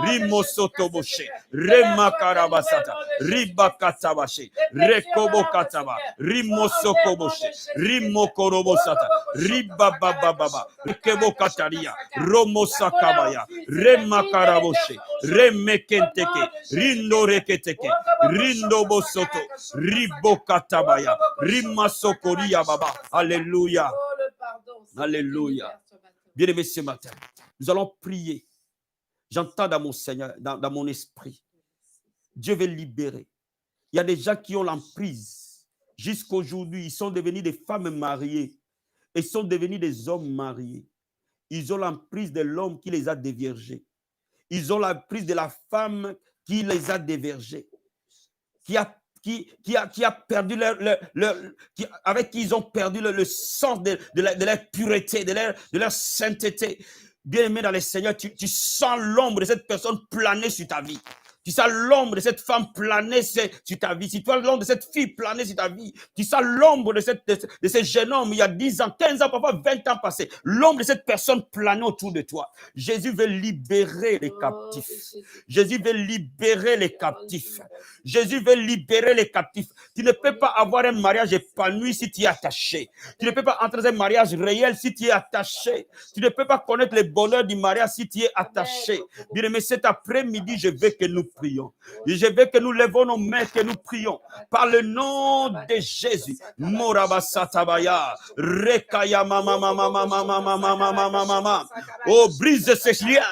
Rimo Sotobo She. Rema Karabasata. Riba Katabashe. Rekobo Kataba. Rimo Sokobo She. Rimo Korobo Sata. Riba baba. Rekebo Kataria. Romo Sakabaya. Rema Karaboshe. Reme Kenteke. Rindo Reketeke. Rindo Bosoto. Ribo Katabaya. Rima Sokoria Baba. Alléluia. Alléluia. Bien-aimés, ce matin, nous allons prier. J'entends dans mon Seigneur, dans mon esprit. Dieu veut libérer. Il y a des gens qui ont l'emprise. Jusqu'aujourd'hui, ils sont devenus des femmes mariées. Ils sont devenus des hommes mariés. Ils ont l'emprise de l'homme qui les a déviergés. Ils ont l'emprise de la femme qui les a dévergés. Qui a perdu avec qui ils ont perdu le sens de leur pureté, de leur sainteté. Bien-aimé dans le Seigneur, tu sens l'ombre de cette personne planer sur ta vie. Tu sens l'ombre de cette femme planer sur ta vie. Si tu as l'ombre de cette fille planer sur ta vie, tu sens l'ombre de ce jeune homme il y a 10 ans, 15 ans, parfois 20 ans passés. L'ombre de cette personne planer autour de toi. Jésus veut libérer les captifs. Jésus veut libérer les captifs. Jésus veut libérer les captifs. Tu ne peux pas avoir un mariage épanoui si tu es attaché. Tu ne peux pas entrer dans un mariage réel si tu es attaché. Tu ne peux pas connaître le bonheur du mariage si tu es attaché. Bien-aimé, cet après-midi, je veux que nous prions. Et je veux que nous levons nos mains, que nous prions. Par le nom de Jésus. Morabasatabaya. Rekaya mama mama mama mama mama mama mama. Oh, brise ces liens.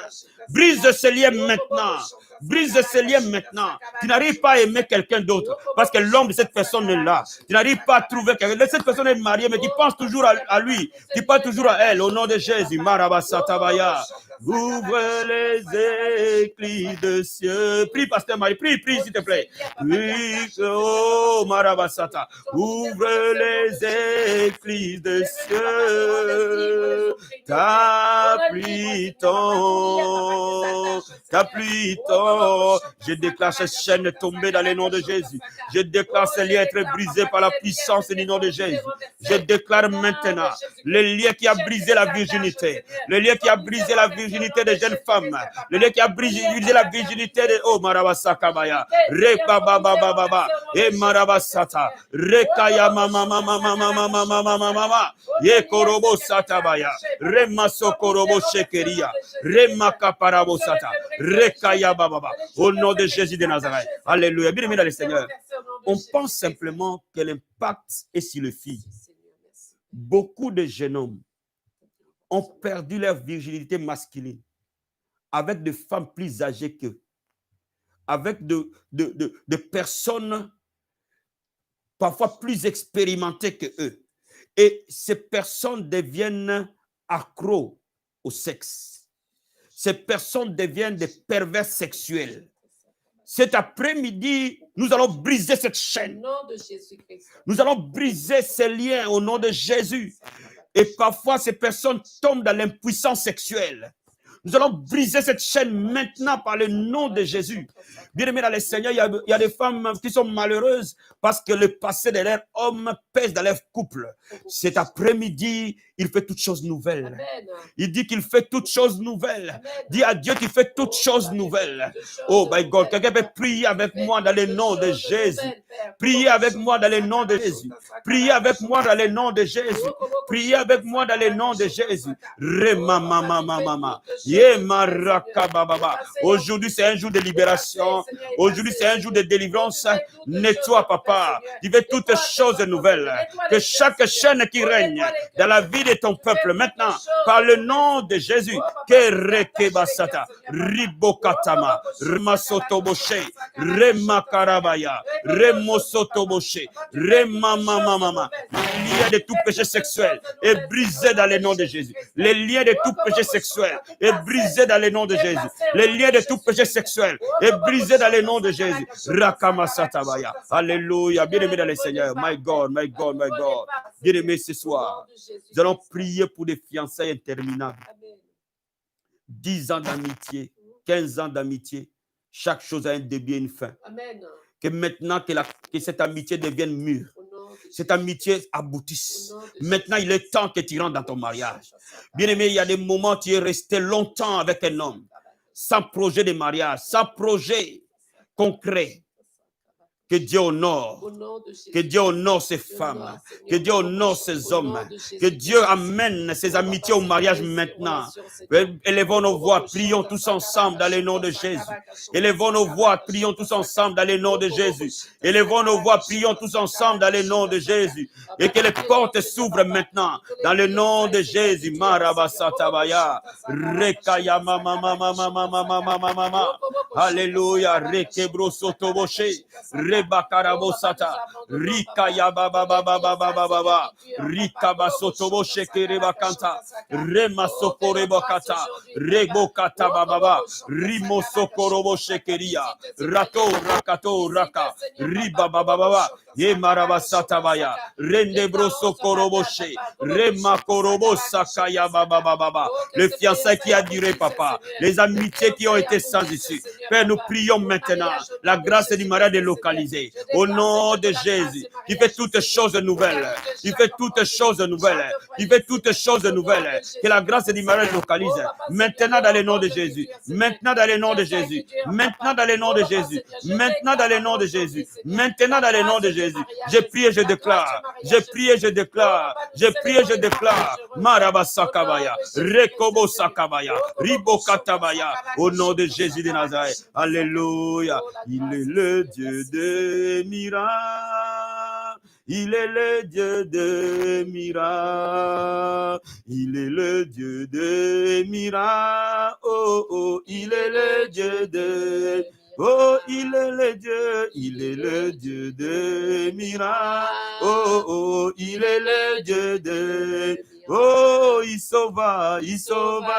Brise ces liens maintenant. Brise ces liens maintenant. Tu n'arrives pas à aimer quelqu'un d'autre parce que l'homme de cette personne est là. Tu n'arrives pas à trouver quelqu'un. Cette personne est mariée, mais tu penses toujours à lui. Tu penses toujours à elle. Au nom de Jésus. Marabasatabaya. Ouvre les éclis de cieux. Prie, pasteur Marie. Prie, s'il te plaît. Prie, oh, Marabasata. Ouvre les éclis de cieux. Ta pluie tombe. Ta pluie tombe. Je déclare ces chaînes tomber dans le nom de Jésus. Je déclare ces liens être brisés par la puissance du nom de Jésus. Je déclare maintenant le lien qui a brisé la virginité. Le lien qui a brisé la virginité des jeunes femmes. Le lien qui a brisé la virginité de Oh Marabasakabaya. Rekababababa. Et Marabasata. Rekaya mama mama mama mama mama mama. Ye korobo satabaya. Remaso korobo shekeria. Remaka parabosata. Rekaya bababa. Au nom de Jésus de Nazareth. Alléluia. Bien-aimé dans le Seigneur. On pense simplement que l'impact est sur les filles. Beaucoup de jeunes hommes ont perdu leur virginité masculine avec des femmes plus âgées qu'eux, avec de personnes parfois plus expérimentées que eux. Et ces personnes deviennent accros au sexe. Ces personnes deviennent des pervers sexuels. Cet après-midi, nous allons briser cette chaîne. Au nom de Jésus-Christ. Nous allons briser ces liens au nom de Jésus. Et parfois, ces personnes tombent dans l'impuissance sexuelle. Nous allons briser cette chaîne maintenant par le nom de Jésus. Bien-aimés dans le Seigneur, il y a des femmes qui sont malheureuses parce que le passé de leur homme pèse dans leur couple. Cet après-midi, il fait toutes choses nouvelles. Amen. Il dit qu'il fait toutes choses nouvelles. Amen. Dis à Dieu, tu fais toutes choses nouvelles. Oh my God, quelqu'un peut prier avec moi dans le nom de Jésus. Priez avec moi dans le nom de Jésus. Priez avec moi dans le nom de Jésus. Priez avec moi dans le nom de Jésus. Aujourd'hui, c'est un jour de libération. Aujourd'hui, c'est un jour de délivrance. Nettoie, papa. Tu veux toutes choses nouvelles. Que chaque chaîne qui règne dans la vie de ton peuple, maintenant, par le nom de Jésus, que rekebasata, ribokatama, remasotoboshe, remakarabaya, remosotoboshe, remamamamama. Les liens de tout péché sexuel est brisé dans le nom de Jésus. Les liens de tout péché sexuel est brisé dans le nom de Jésus. Les liens de tout péché sexuel est brisé dans le nom de Jésus. Rakamasatabaya. Alléluia. Bien-aimé dans le Seigneur. My God, my God, my God. Bien-aimé ce soir, nous allons prier pour des fiançailles interminables. 10 ans d'amitié, 15 ans d'amitié. Chaque chose a un début et une fin. Que maintenant que cette amitié devienne mûre. Cette amitié aboutisse. Maintenant, il est temps que tu rentres dans ton mariage. Bien-aimé, il y a des moments où tu es resté longtemps avec un homme, sans projet de mariage, sans projet concret. Que Dieu honore. Que Dieu honore ces femmes. Que Dieu honore ces hommes. Que Dieu amène ces amitiés au mariage maintenant. Élevons nos voix, prions tous ensemble dans le nom de Jésus. Élevons nos voix, prions tous ensemble dans le nom de Jésus. Élevons nos voix, prions tous ensemble dans le nom de Jésus. Et que les portes s'ouvrent maintenant dans le nom de Jésus. Marabasatabaya. Rekaya mama mama mama mama mama mama. Alléluia. Rekebro sotoboshe. Reba karabosata. Rika ya baba baba baba baba. Rika basotobo shekere bakanta. Rema sokorebo kata. Rebo kata baba. Rimo sokorobo shekeria. Rato rakato raka. Riba baba baba. Ye marabasata baya. Rende broso koroboshe. Rema korobo sakaya baba baba. Le fiançailles qui a duré, papa. Les amitiés qui ont été sans issue. Père, nous prions maintenant. La grâce du mariage est localisée. Au nom de Jésus, qui fait toutes choses nouvelles. Il fait toutes choses nouvelles. Il fait toutes choses nouvelles. Que la grâce du mariage localise. Maintenant dans le nom de Jésus. Maintenant dans le nom de Jésus. Maintenant dans le nom de Jésus. Maintenant dans le nom de Jésus. Maintenant dans le nom de Jésus. Je prie et je déclare. Je prie et je déclare. Je prie et je déclare. Marabasakabaya. Rekobo Sakabaya. Ribo Katabaya. Au nom de Jésus de Nazareth. Alléluia. Il est le Dieu des miracles. Il est le Dieu des miracles. Il est le Dieu des miracles. Oh, oh, il est le Dieu des... Oh, il est le Dieu des miracles. Oh, oh, il est le Dieu des... Oh, il sauva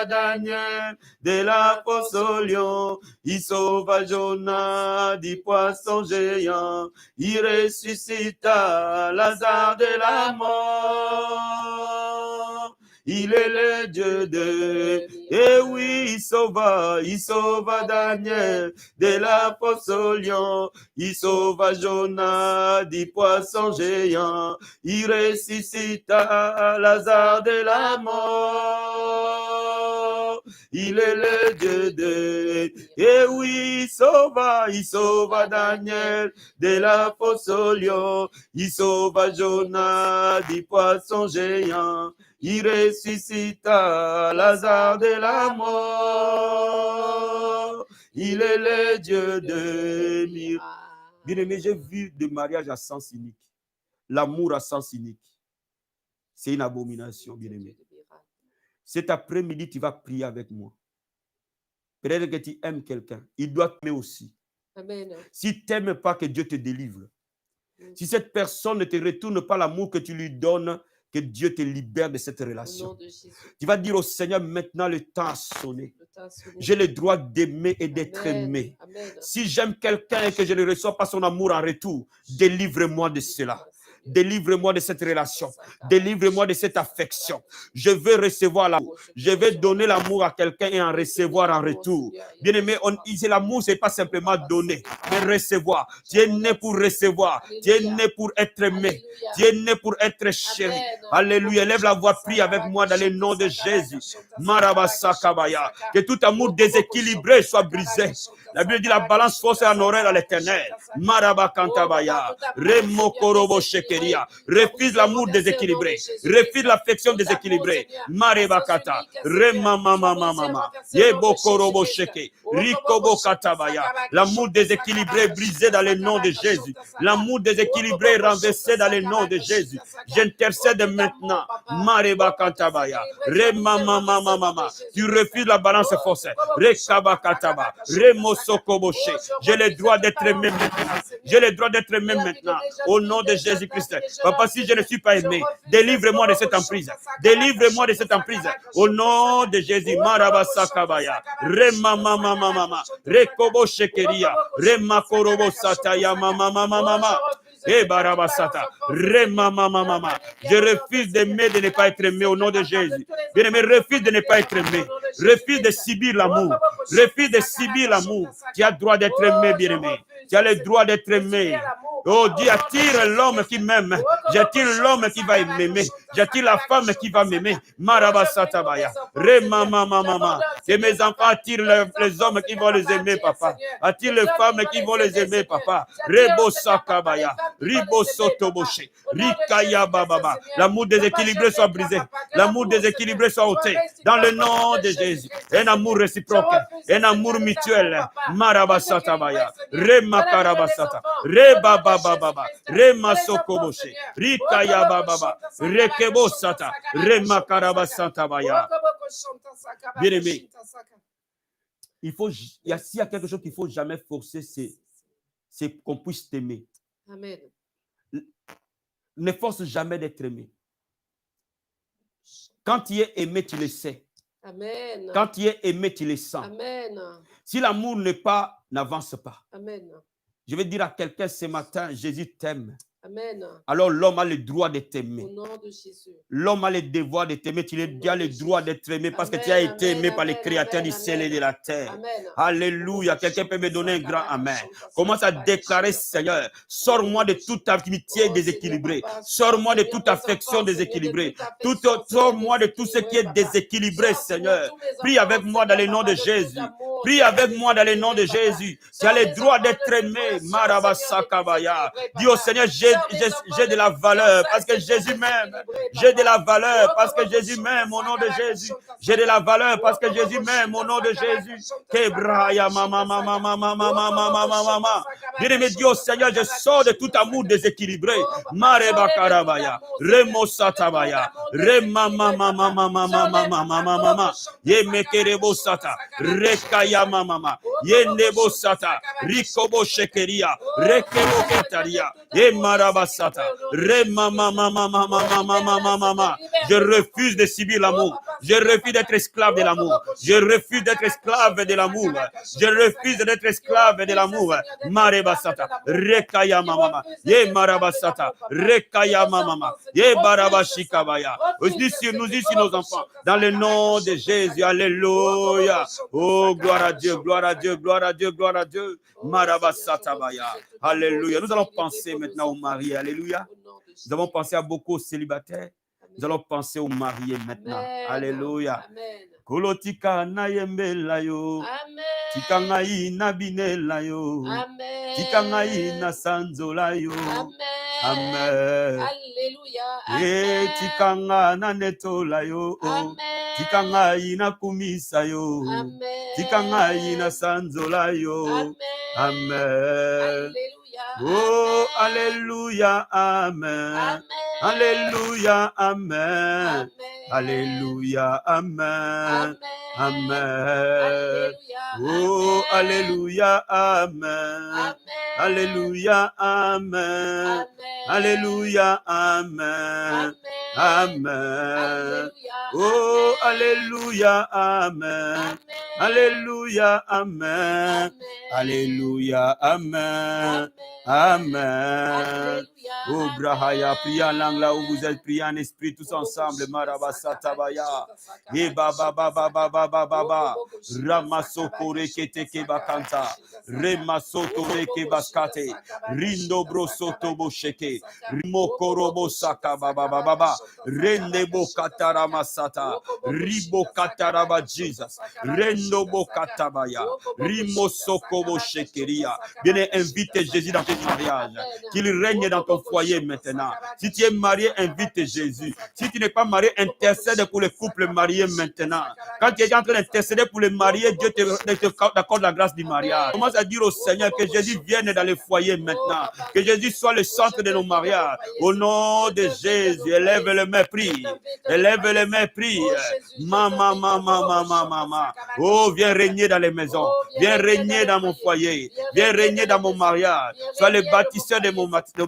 Daniel de la fosse au lion. Il sauva Jonas du poisson géant. Il ressuscita Lazare de la mort. Il est le Dieu de... Eh oui, il sauva Daniel de la fosse au lion. Il sauva Jonas du poisson géant. Il ressuscita Lazare de la mort. Il est le Dieu de... Eh oui, il sauva Daniel de la fosse au lion. Il sauva Jonas du poisson géant. Il ressuscita Lazare de la mort. Il est le Dieu de miracles. Bien-aimé, j'ai vu des mariages à sens unique. L'amour à sens unique. C'est une abomination, bien-aimé. Cet après-midi, tu vas prier avec moi. Peut-être que tu aimes quelqu'un. Il doit t'aimer aussi. Amen. Si tu n'aimes pas, que Dieu te délivre. Si cette personne ne te retourne pas l'amour que tu lui donnes, que Dieu te libère de cette relation. Tu vas dire au Seigneur, maintenant le temps a sonné. J'ai le droit d'aimer et d'être aimé. Amen. Si j'aime quelqu'un et que je ne reçois pas son amour en retour, délivre-moi de cela. Délivre-moi de cette relation. Délivre-moi de cette affection. Je veux recevoir l'amour. Je vais donner l'amour à quelqu'un et en recevoir en retour. Bien-aimé, l'amour, ce n'est pas simplement donner, mais recevoir. Tu es né pour recevoir. Tu es né pour être aimé. Tu es né pour être chéri. Alléluia. Lève la voix, prie avec moi dans le nom de Jésus. Marabasakabaya. Que tout amour déséquilibré soit brisé. La Bible dit la balance fausse en horaire à l'éternel. Marabakantabaya. Remokorobo shekeria. Refuse l'amour déséquilibré. Refuse l'affection déséquilibrée. Marebakata. Remamamamamama. Yebokorobo sheke. Rikobo katabaya. L'amour déséquilibré brisé dans le nom de Jésus. L'amour déséquilibré renversé dans le nom de Jésus. J'intercède maintenant. Marebakantabaya. Remamamamama. Tu refuses la balance fausse. Rekabakataba. Remosokoboshe. J'ai le droit d'être aimé maintenant. J'ai le droit d'être aimé maintenant. Au nom de Jésus-Christ. Papa, si je ne suis pas aimé, délivre-moi de cette emprise. Délivre-moi de cette emprise. Au nom de Jésus. Marabasakabaya. Remamamamama. Rekoboshekeria. Remakorobo sataya mamamamama. Eh barabasata. Remamamamama. Je refuse d'aimer, de ne pas être aimé au nom de Jésus. Bien-aimé, refuse de ne pas être aimé. Refuse de subir l'amour. Refuse de subir l'amour. Tu as le droit d'être aimé, bien-aimé. Tu as le droit d'être aimé. Oh Dieu, attire l'homme qui m'aime. J'attire l'homme qui va m'aimer. J'attire la femme qui va m'aimer. Marabasatabaya. Remamamamama. Que mes enfants attirent les hommes qui vont les aimer, papa. Attire les femmes qui vont les aimer, papa. Rebosakabaya. Ribosotoboshe. Rikaya bababa. L'amour déséquilibré soit brisé. L'amour déséquilibré soit ôté. Dans le nom de Jésus. Un amour réciproque. Un amour mutuel. Marabasatabaya. Remakarabasata. Rebabababa. Remasokoboshe. Rikaya bababa. Rekebosata. Remakarabasata. Bien-aimé, s'il y a quelque chose qu'il ne faut jamais forcer, c'est qu'on puisse t'aimer. Amen. Ne force jamais d'être aimé. Quand tu es aimé, tu le sais. Amen. Quand tu es aimé, tu le sens. Amen. Si l'amour n'est pas, n'avance pas. Amen. Je vais dire à quelqu'un ce matin, Jésus t'aime. Amen. Alors l'homme a le droit de Au t'aimer. nom de Jésus. L'homme a le devoir de t'aimer. Tu as le droit d'être aimé parce que tu as été aimé par les créateurs du ciel et de la terre. Amen. Alléluia. Quelqu'un peut me donner un grand amen. Commence à déclarer, Seigneur, sors-moi de toute amitié déséquilibrée. Sors-moi de toute affection déséquilibrée. Sors-moi de tout ce qui est déséquilibré, Seigneur. Prie avec moi dans le nom de Jésus. Prie avec moi dans le nom de Jésus. Tu as le droit d'être aimé. Marabasakabaya. Dis au Seigneur, j'ai de la valeur parce que Jésus m'aime. J'ai de la valeur parce que Jésus m'aime au nom de Jésus. J'ai de la valeur parce que Jésus m'aime au nom de Jésus. Kebraya mama mama mama mama mama mama. Bien-aimé, dis au Seigneur, je sors de tout amour déséquilibré. Mareba karabaya, remo satabaya, rema mama mama mama mama mama mama. Ye mekerebo sata, rekaya mama, ye nebo sata, rikobo shekeria, rekebo ketaria, ye marabasata, rema mama mama mama mama mama. Je refuse de subir l'amour. Je refuse d'être esclave de l'amour. Je refuse d'être esclave de l'amour. Je refuse d'être esclave de l'amour. Marebasata, rekaya mama, ye marabasata, rekaya mama, ye barabashikabaya. Nous ici nos enfants, dans le nom de Jésus, alléluia. Oh, gloire à Dieu, gloire à Dieu, gloire à Dieu, gloire à Dieu. Marabasata baya, alléluia. Nous allons penser maintenant aux mariés, alléluia. Nous avons pensé à beaucoup aux célibataires. Nous allons penser aux mariés maintenant. Amen. Alléluia. Amen. Kolotika na yembela yo. Amen. Tika ngai na binela yo. Amen. Tika ngai na sanzola yo. Amen. Amen. Alléluia. E Amen. tika nga na netola yo. Amen. Tika ngai na kumisa yo. Amen. Tika ngai na sanzola yo. Amen. Amen. Alléluia. Oh, Amen. alléluia, amen. Amen. Alléluia, amen. Amen. Alléluia, amen. Amen. Amen. Alléluia. Oh, Amen. alléluia, amen. Amen. Alléluia, amen. Alléluia, amen. Amen. Oh, alléluia, amen. Alléluia, amen. Alléluia, amen. Amen. Oh, Brahaya, priez en langue là où vous êtes, priez en esprit tous ensemble. Marabasatabaya. Et baba baba baba baba. Ramasoko rekete kebakanta. Remasoto reke baskate. Rindo brosoto bosheke. Rimokorobo saka baba baba. Rendebo kataramasata. Ribo kataraba Jesus. Rendo bokatabaya. Rimosoko boshekeria. Bien, invite Jésus dans ton mariage. Qu'il règne dans ton foyer maintenant. Si tu es marié, invite Jésus. Si tu n'es pas marié, intercède pour les couples mariés maintenant. Quand tu es en train d'intercéder pour les mariés, Dieu t'accorde la grâce du mariage. Commence à dire au Seigneur que Jésus vienne dans les foyers maintenant. Que Jésus soit le centre de nos mariages. Au nom de Jésus, élève le mépris. Élève le mépris. Maman, maman, maman, maman. Oh, viens régner dans les maisons. Viens régner dans mon foyer. Viens régner dans mon mariage. Sois le bâtisseur de mon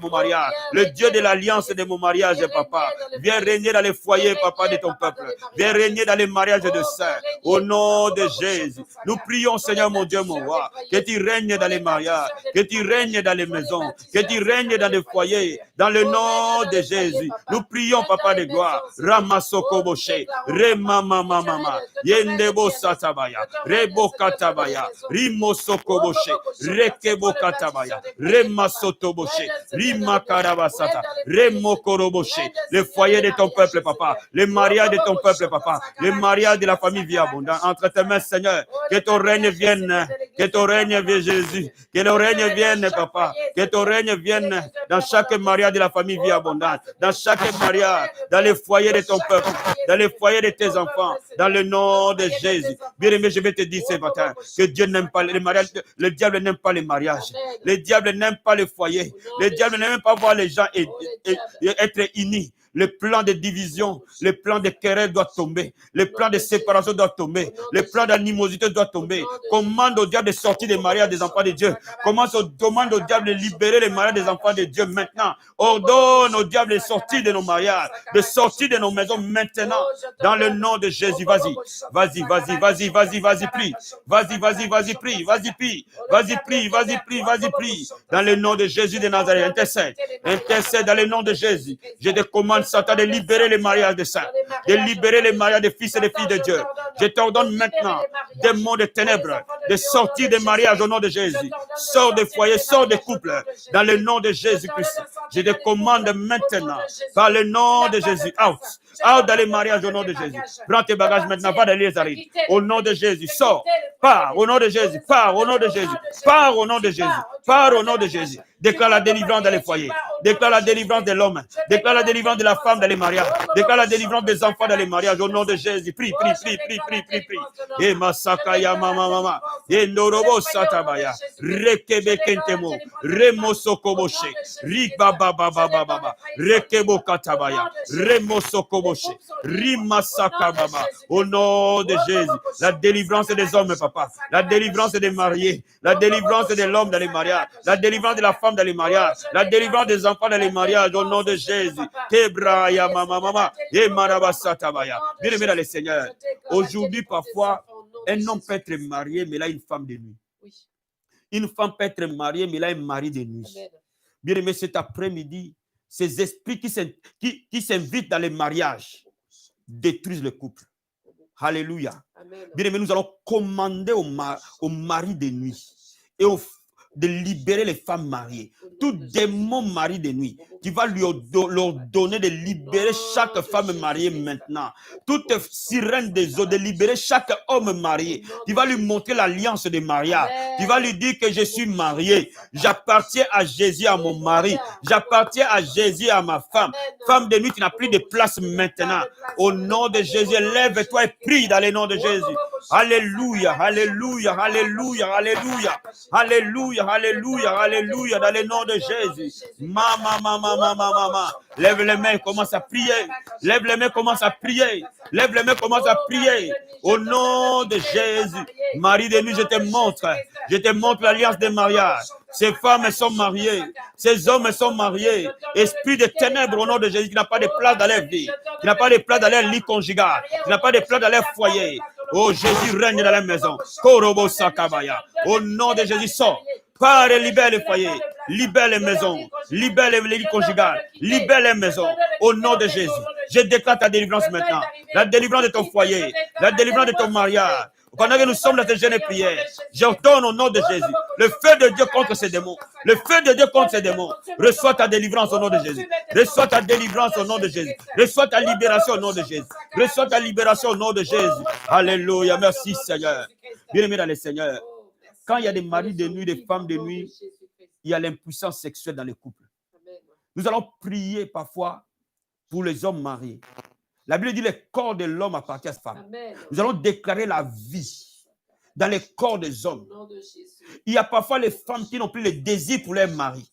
mariage. Le Dieu de l'alliance de mon mariage, papa. Viens régner dans les foyers, papa, de ton peuple. Viens régner dans les mariages de sœurs. Au nom de Jésus. Nous prions, Seigneur, mon Dieu, mon roi. Que tu règnes dans les mariages. Que tu règnes dans les maisons. Que tu règnes dans les foyers. Dans le nom de Jésus. Nous prions, papa de gloire. Ramasoko Boshe. Remama mama. Yendebo satabaya. Rebo katabaya. Rimosoko Boshe. Rekebo katabaya. Remasoto Boshe. Rima karabasata. Remokoro Boshe. Le foyer de ton peuple, papa. Le mariage de ton peuple, papa. Le mariage de la famille vie abondante. Entre tes mains, Seigneur. Que ton règne vienne. Que ton règne vienne, Jésus. Que le règne vienne, papa. Que ton règne vienne dans chaque mariage de la famille vie abondante. Dans chaque mariage. Dans les foyers de ton peuple. Dans les foyers de tes enfants. Dans le nom de Jésus. Bien-aimé, je vais te dire ce matin que Dieu n'aime pas les mariages. Le diable n'aime pas les mariages. Le diable n'aime pas les foyers. Le diable n'aime pas voir les gens être unis. Les plans de division, les plans de querelle doivent tomber. Les plans de séparation doivent tomber. Les plans d'animosité doivent tomber. Commande au diable de sortir des mariages des enfants de Dieu. Demande au diable de libérer les mariages des enfants de Dieu maintenant. Ordonne au diable de sortir de nos mariages, de sortir de nos maisons maintenant. Dans le nom de Jésus, vas-y. Vas-y, vas-y, vas-y, vas-y, vas-y, prie. Vas-y, vas-y, vas-y, prie. Vas-y, prie. Vas-y, prie, vas-y, prie, vas-y, prie. Dans le nom de Jésus de Nazareth, intercède. Intercède dans le nom de Jésus. Je te commande, Satan, de libérer les mariages des saints, de libérer les mariages des fils et des filles de Dieu. Je t'ordonne maintenant, démons de ténèbres, de sortir des mariages au nom de Jésus. Sors des foyers, sors des couples, dans le nom de Jésus-Christ. Je te commande maintenant, par le nom de Jésus, out. Out dans les mariages au nom de Jésus. Prends tes bagages maintenant, va dans les arrêts. Au nom de Jésus, sors. Pars au nom de Jésus, pars au nom de Jésus, pars au nom de Jésus, pars au nom de Jésus. Déclare la délivrance dans les foyers. Déclare la délivrance de l'homme. Déclare la délivrance de la femme dans les mariages. Déclare la délivrance des enfants dans les mariages au nom de Jésus. Prie, prie, prie, prie, prie, prie, prie. Et Masakaya mama mama. Et Norobo Satabaya. Rekebe Kentemo. Remoso Koboshe. Riba baba baba baba. Rekebo Katabaya. Remoso Koboshe. Rimasaka baba. Au nom de Jésus. La délivrance des hommes, papa. La délivrance des mariés. La délivrance de l'homme dans les mariages. La délivrance de la femme dans les mariages. La délivrance des enfants dans les mariages au nom de Jésus. Kebraya mama mama. Et Marabasatabaya. Bien-aimé dans le Seigneur. Aujourd'hui, parfois, un homme peut être marié, mais là, une femme de nuit. Une femme peut être mariée, mais là, un mari de nuit. Bien-aimé, cet après-midi, ces esprits qui s'invitent dans les mariages détruisent le couple. Alléluia. Bien-aimé, nous allons commander aux maris de nuit et de libérer les femmes mariées. Tout démon mari de nuit, tu vas leur donner de libérer chaque femme mariée maintenant. Toute sirène des eaux, de libérer chaque homme marié. Tu vas lui montrer l'alliance de mariage. Tu vas lui dire que je suis marié. J'appartiens à Jésus, à mon mari. J'appartiens à Jésus, à ma femme. Femme de nuit, tu n'as plus de place maintenant. Au nom de Jésus, lève-toi et prie dans le nom de Jésus. Alléluia, alléluia, alléluia, alléluia, alléluia, alléluia, alléluia, dans le nom de Jésus. Mama, mama, mama, mama. Lève les mains, commence à prier. Lève les mains, commence à prier. Lève les mains, commence à prier. Au nom de Jésus. Marie de nuit, je te montre l'alliance des mariages. Ces femmes sont mariées. Ces hommes sont mariés. Esprit de ténèbres au nom de Jésus qui n'a pas de place dans leur vie. Qui n'a pas de place dans leur lit conjugal. Qui n'a pas de place dans leur foyer. Oh, Jésus règne dans la maison. Korobo Sakabaya. Au nom de Jésus, sors. Pars et libère les foyers. Libère les maisons. Libère les lits conjugales. Libère les maisons. Au nom de Jésus. Je déclare ta délivrance maintenant. La délivrance de ton foyer. La délivrance de ton mariage. Pendant que nous sommes dans cette jeune prière, j'ordonne au nom de Jésus le feu de Dieu contre ces démons. Le feu de Dieu contre ces démons. Reçois ta délivrance au nom de Jésus. Reçois ta délivrance au nom de Jésus. Reçois ta libération au nom de Jésus. Reçois ta libération au nom de Jésus. Alléluia. Merci Seigneur. Bien-aimé dans le Seigneur. Quand il y a des maris de nuit, des femmes de nuit, il y a l'impuissance sexuelle dans les couples. Nous allons prier parfois pour les hommes mariés. La Bible dit que le corps de l'homme appartient à sa femme. Amen. Nous allons déclarer la vie dans les corps des hommes. Il y a parfois les femmes qui n'ont plus le désir pour leur mari.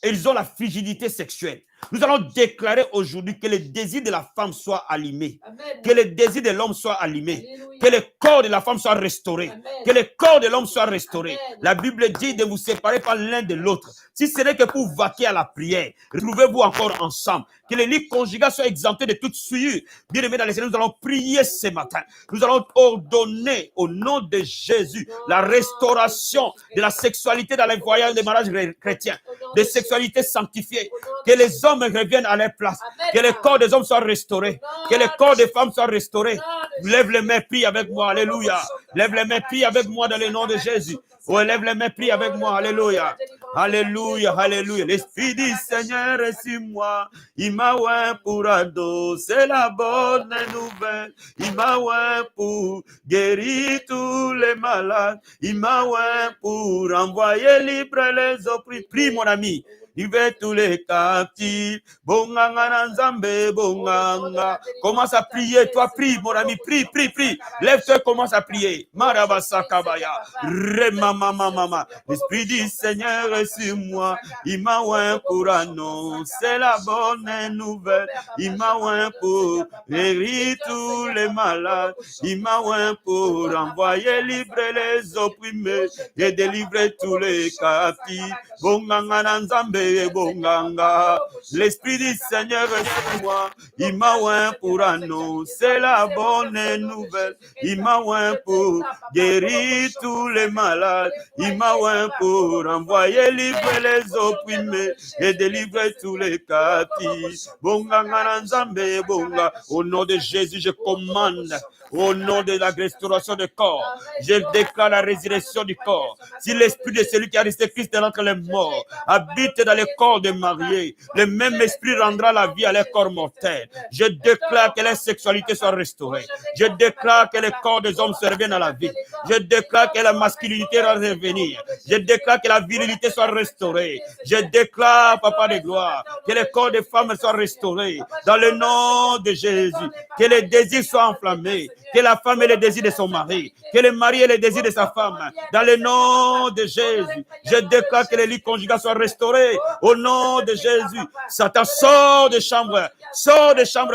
Ils ont la frigidité sexuelle. Nous allons déclarer aujourd'hui que le désir de la femme soit allumé. Amen. Que le désir de l'homme soit allumé. Alléluia. Que le corps de la femme soit restauré. Amen. Que le corps de l'homme soit restauré. Amen. La Bible dit de vous séparer pas l'un de l'autre. Si ce n'est que pour vaquer à la prière, retrouvez-vous encore ensemble. Que les lits conjugaux soient exemptés de toute souillure. Bien-aimés dans les Seigneurs, nous allons prier ce matin. Nous allons ordonner au nom de Jésus la restauration de la sexualité dans les voyages des mariages chrétiens. Des sexualités sanctifiées. Que les hommes reviennent à leur place. Que le corps des hommes soit restauré. Que le corps des femmes soit restauré. Lève les mains, prie avec moi. Alléluia. Lève les mains, prie avec moi dans le nom de Jésus. Oh, lève les mains, prie avec moi. Alléluia. Alléluia, alléluia. L'Esprit du Seigneur est sur moi. Il m'a oint pour adosser la bonne nouvelle. Il m'a oint pour guérir tous les malades. Il m'a oint pour envoyer libre les opprimés. Prie, mon ami. délivrer tous les captifs. Bonganga Nanzambe, bonganga. Commence à prier, toi prie, mon ami, prie, prie, prie. Lève-toi, commence à prier. Marabasa Kabaya, Remama. L'Esprit du Seigneur est sur moi. Il m'a oint pour annoncer la bonne nouvelle. Il m'a oint pour guérir tous les malades. Il m'a oint pour envoyer librer les opprimés et délivrer tous les captifs. Bonganga Nanzambe, bonganga. L'Esprit du Seigneur est sur moi. Il m'a oint pour annoncer la bonne nouvelle. Il m'a oint pour guérir tous les malades. Il m'a oint pour envoyer librer les opprimés et délivrer tous les captifs. Bonganga Nanzambe, bonga. Au nom de Jésus, je commande. Au nom de la restauration du corps, je déclare la résurrection du corps. Si l'esprit de celui qui a resté Christ entre les morts habite dans les corps des mariés, le même esprit rendra la vie à leur corps mortel. Je déclare que la sexualité soit restaurée. Je déclare que les corps des hommes se reviennent à la vie. Je déclare que la masculinité va revenir. Je déclare que la virilité soit restaurée. Je déclare, Papa de gloire, que les corps des femmes soient restaurés. Dans le nom de Jésus, que les désirs soient enflammés. Que la femme ait le désir de son mari, que le mari ait le désir de sa femme. Dans le nom de Jésus, je déclare que les lits conjugaux soient restaurés. Au nom de Jésus, Satan sort de chambre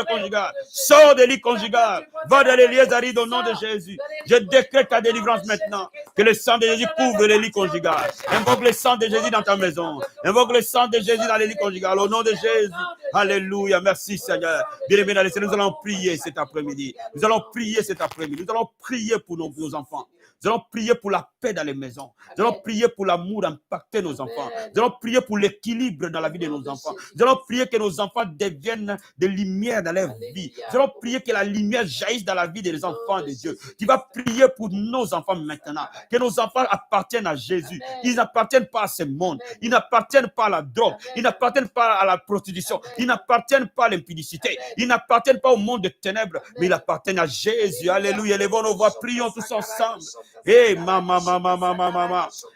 conjugale, sort de lit conjugal, va dans les lieux arides au nom de Jésus. Je décrète ta délivrance maintenant, que le sang de Jésus couvre les lits conjugaux. Invoque le sang de Jésus dans ta maison, invoque le sang de Jésus dans les lits conjugaux, au nom de Jésus. Alléluia, merci Seigneur. Bien-aimés dans les Seigneur, nous allons prier cet après-midi. Nous allons prier cet après-midi. Nous allons prier pour nos enfants. Nous allons prier pour la paix dans les maisons. Nous allons prier pour l'amour impacter nos enfants. Nous allons prier pour l'équilibre dans la vie de nos enfants. Nous allons prier que nos enfants deviennent des lumières dans leur vie. Nous allons prier que la lumière jaillisse dans la vie des enfants de Dieu. Tu vas prier pour nos enfants maintenant. Que nos enfants appartiennent à Jésus. Ils n'appartiennent pas à ce monde. Ils n'appartiennent pas à la drogue. Ils n'appartiennent pas à la prostitution. Ils n'appartiennent pas à l'impudicité. Ils n'appartiennent pas au monde des ténèbres, mais ils appartiennent à Jésus. Alléluia. Élevons nos voix, prions tous ensemble. Eh, maman.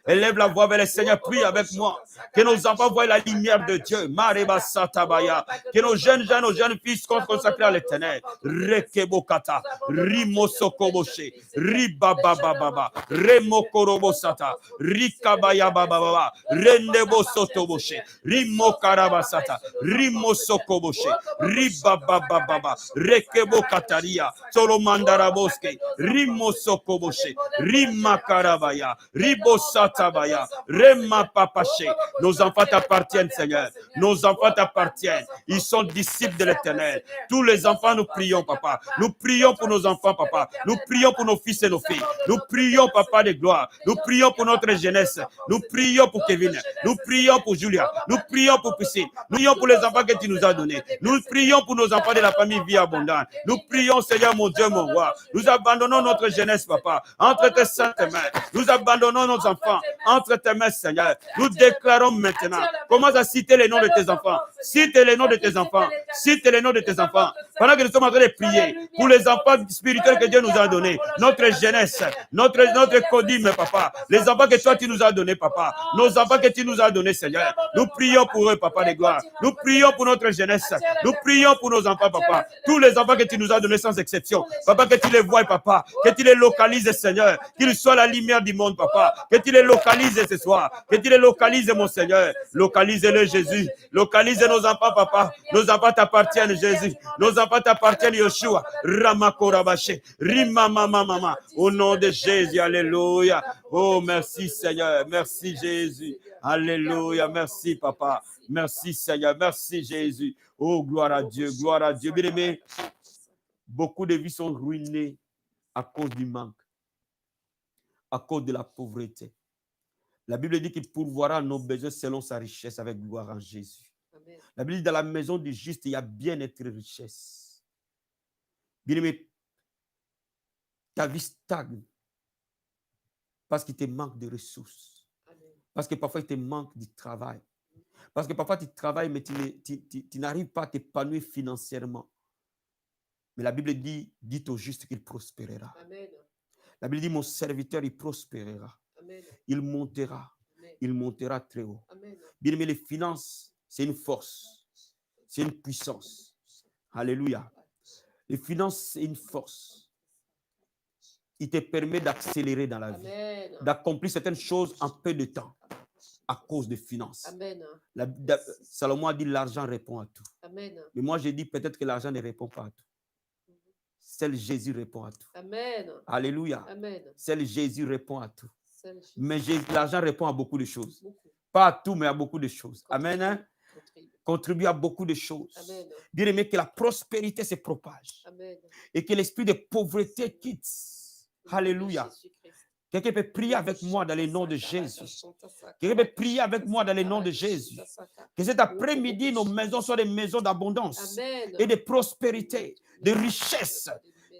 Élève la voix vers le Seigneur, prie avec moi. Que nos enfants voient la lumière de Dieu. Mareba Satabaya. Que nos jeunes filles soient consacrés à l'éternel. Rekebokata. Rimosokoboshe. Ribabababa. Remokorobosata. Rikabaya bababa. Rendebo Sotoboshe. Rimokarabasata. Rimosokoboshe. Ribabababa. Rekebokataria. Solomandaraboske. Rimosokoboshe. Rimakarabaya. Ribosatabaya. Remapapache. Nos enfants t'appartiennent, Seigneur. Nos enfants t'appartiennent. Ils sont disciples de l'Éternel. Tous les enfants, nous prions, Papa. Nous prions pour nos enfants, Papa. Nous prions pour nos fils et nos filles. Nous prions, Papa de gloire. Nous prions pour notre jeunesse. Nous prions pour Kevin. Nous prions pour Julia. Nous prions pour Priscille. Nous prions pour les enfants que tu nous as donnés. Nous prions pour nos enfants de la famille Vie Abondante. Nous prions, Seigneur, mon Dieu, mon roi. Nous abandonnons notre jeunesse, Papa, entre tes saintes mains. Nous abandonnons nos enfants entre tes mains, Seigneur. Nous déclarons maintenant. Commence à citer les noms de tes enfants. Cite les noms de tes enfants. Cite les noms de tes enfants. Pendant que nous sommes en train de prier pour les enfants spirituels que Dieu nous a donnés, notre jeunesse, notre codime, Papa, les enfants que toi tu nous as donnés, Papa, nos enfants que tu nous as donnés, Seigneur, nous prions pour eux, Papa de gloire. Nous prions pour notre jeunesse. Nous prions pour nos enfants, Papa. Tous les enfants que tu nous as donnés sans exception. Papa, que tu les vois, Papa. Que tu les localises, Seigneur. Qu'ils soient la lumière du monde, Papa. Que tu les localises ce soir. Que tu les localises, mon Seigneur. Localise-le, Jésus. Localise nos enfants, Papa. Nos enfants t'appartiennent, Jésus. Nos enfants t'appartiennent, Yeshua. Ramakorabache. Rimamamamama. Au nom de Jésus, alléluia. Oh, merci, Seigneur. Merci, Jésus. Alléluia. Merci, Papa. Merci, Seigneur. Merci, Jésus. Oh, gloire à Dieu. Gloire à Dieu. Bien aimé, beaucoup de vies sont ruinées à cause du manque, à cause de la pauvreté. La Bible dit qu'il pourvoira nos besoins selon sa richesse avec gloire en Jésus. Amen. La Bible dit dans la maison du juste, il y a bien-être et richesse. Bien aimé, ta vie stagne parce qu'il te manque de ressources. Amen. Parce que parfois il te manque du travail. Parce que parfois tu travailles mais tu n'arrives pas à t'épanouir financièrement. Mais la Bible dit au juste qu'il prospérera. Amen. La Bible dit mon serviteur, il prospérera. Amen. Il montera. Amen. il montera très haut. Amen. Bien aimé, les finances, c'est une force, c'est une puissance. Alléluia. Les finances, c'est une force. Il te permet d'accélérer dans la vie, Amen. d'accomplir certaines choses en peu de temps à cause des finances. Amen. Salomon a dit l'argent répond à tout. Amen. Mais moi, j'ai dit peut-être que l'argent ne répond pas à tout. Seul Jésus répond à tout. Amen. Alléluia. Amen. Seul Jésus répond à tout. Seul Jésus. Mais l'argent répond à beaucoup de choses. Beaucoup. Pas à tout, mais à beaucoup de choses. Contribue. Amen. Hein? Contribue à beaucoup de choses. Amen. Bien aimé, que la prospérité se propage. Amen. Et que l'esprit de pauvreté quitte. Alléluia. Quelqu'un peut prier avec moi dans le nom de Jésus. Quelqu'un peut prier avec moi dans le nom de Jésus. Que cet après-midi, nos maisons soient des maisons d'abondance et de prospérité, de richesse.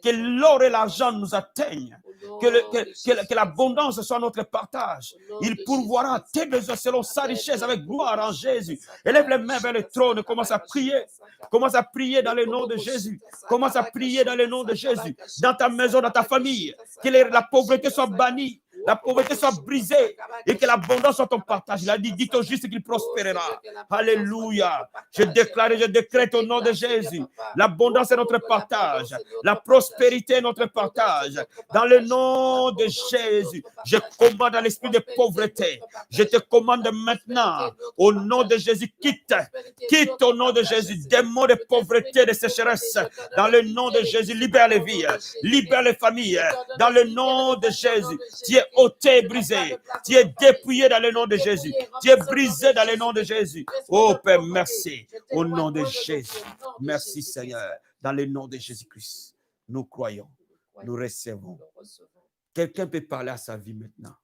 Que l'or et l'argent nous atteignent. Que l'abondance soit notre partage. Il pourvoira tes besoins selon sa richesse avec gloire en Jésus. Élève les mains vers le trône et commence à prier. Commence à prier dans le nom de Jésus. Commence à prier dans le nom de Jésus. Dans ta maison, dans ta famille. Que la pauvreté soit bannie. La pauvreté soit brisée et que l'abondance soit ton partage. Il a dit, dites au juste qu'il prospérera. Alléluia. Je déclare et je décrète au nom de Jésus. L'abondance est notre partage. La prospérité est notre partage. Dans le nom de Jésus, je commande à l'esprit de pauvreté. Je te commande maintenant, au nom de Jésus, quitte au nom de Jésus, démon de pauvreté, de sécheresse. Dans le nom de Jésus, libère les vies, libère les familles. Dans le nom de Jésus, tu es ôté et brisé. Tu es dépouillé dans le nom de Jésus. Tu es brisé dans le nom de Jésus. Oh Père, merci. Au nom de Jésus. Merci Seigneur. Dans le nom de Jésus-Christ. Nous croyons. Nous recevons. Quelqu'un peut parler à sa vie maintenant.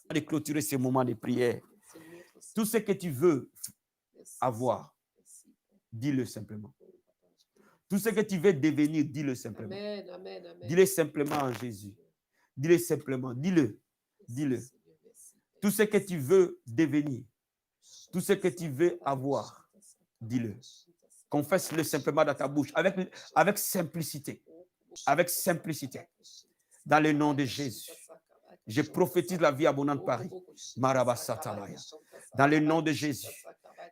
De clôturer ces moments de prière. Tout ce que tu veux avoir, dis-le simplement. Tout ce que tu veux devenir, dis-le simplement. Dis-le simplement en Jésus. Dis-le simplement. Dis-le. Dis-le. Tout ce que tu veux devenir, tout ce que tu veux avoir, dis-le. Confesse-le simplement dans ta bouche, avec simplicité. Avec simplicité. Dans le nom de Jésus. Je prophétise la vie abondante Paris. Marabasatabaya. Dans le nom de Jésus.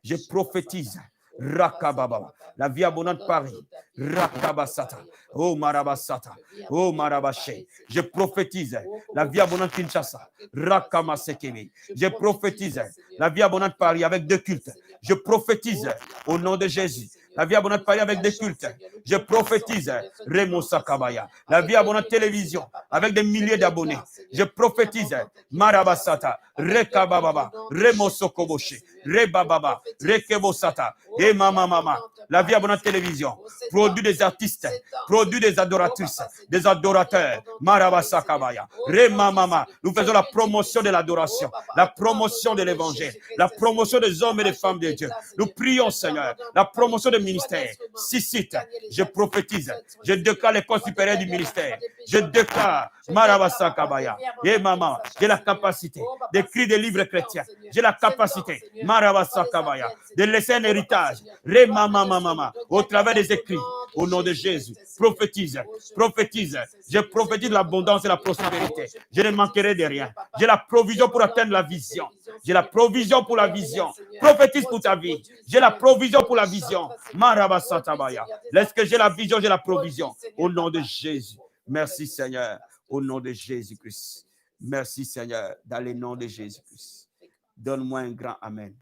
Je prophétise. Rakababa. La vie abondante Paris. Rakabasata. Oh Marabasata. Oh Marabaché. Je prophétise la vie abondante Kinshasa. Rakamasekeme. Je prophétise la vie abondante Paris avec 2 cultes. Je prophétise au nom de Jésus. La vie abondante Paris avec des cultes. Je prophétise Remo Sakabaya. La vie abondante télévision avec des milliers d'abonnés. Je prophétise Marabasata. Rekababa. Remo Sokoboshi. Rebababa. Rekebosata. Et mama. La vie abondante télévision. Produit des artistes. Produit des adoratrices. Des adorateurs. Marabasakabaya. Remamama. Nous faisons la promotion de l'adoration. La promotion de l'évangile. La promotion des hommes et des femmes de Dieu. Nous prions, Seigneur. La promotion des ministères. 6 sites. Je prophétise. Je déclare l'école supérieure du ministère. Je déclare Marabasakabaya. Et maman, j'ai la capacité d'écrire des livres chrétiens. J'ai la capacité, Marabasakabaya, de laisser un héritage. Remamamama, au travers des écrits. Au nom de Jésus. Prophétise. Prophétise. Je prophétise l'abondance et la prospérité. Je ne manquerai de rien. J'ai la provision pour atteindre la vision. J'ai la provision pour la vision. Prophétise pour ta vie. J'ai la provision pour la vision. Marabasatabaya. Lorsque j'ai la vision, j'ai la provision. Au nom de Jésus. Merci Seigneur. Au nom de Jésus-Christ. Merci Seigneur. Dans le nom de Jésus-Christ. Donne-moi un grand Amen.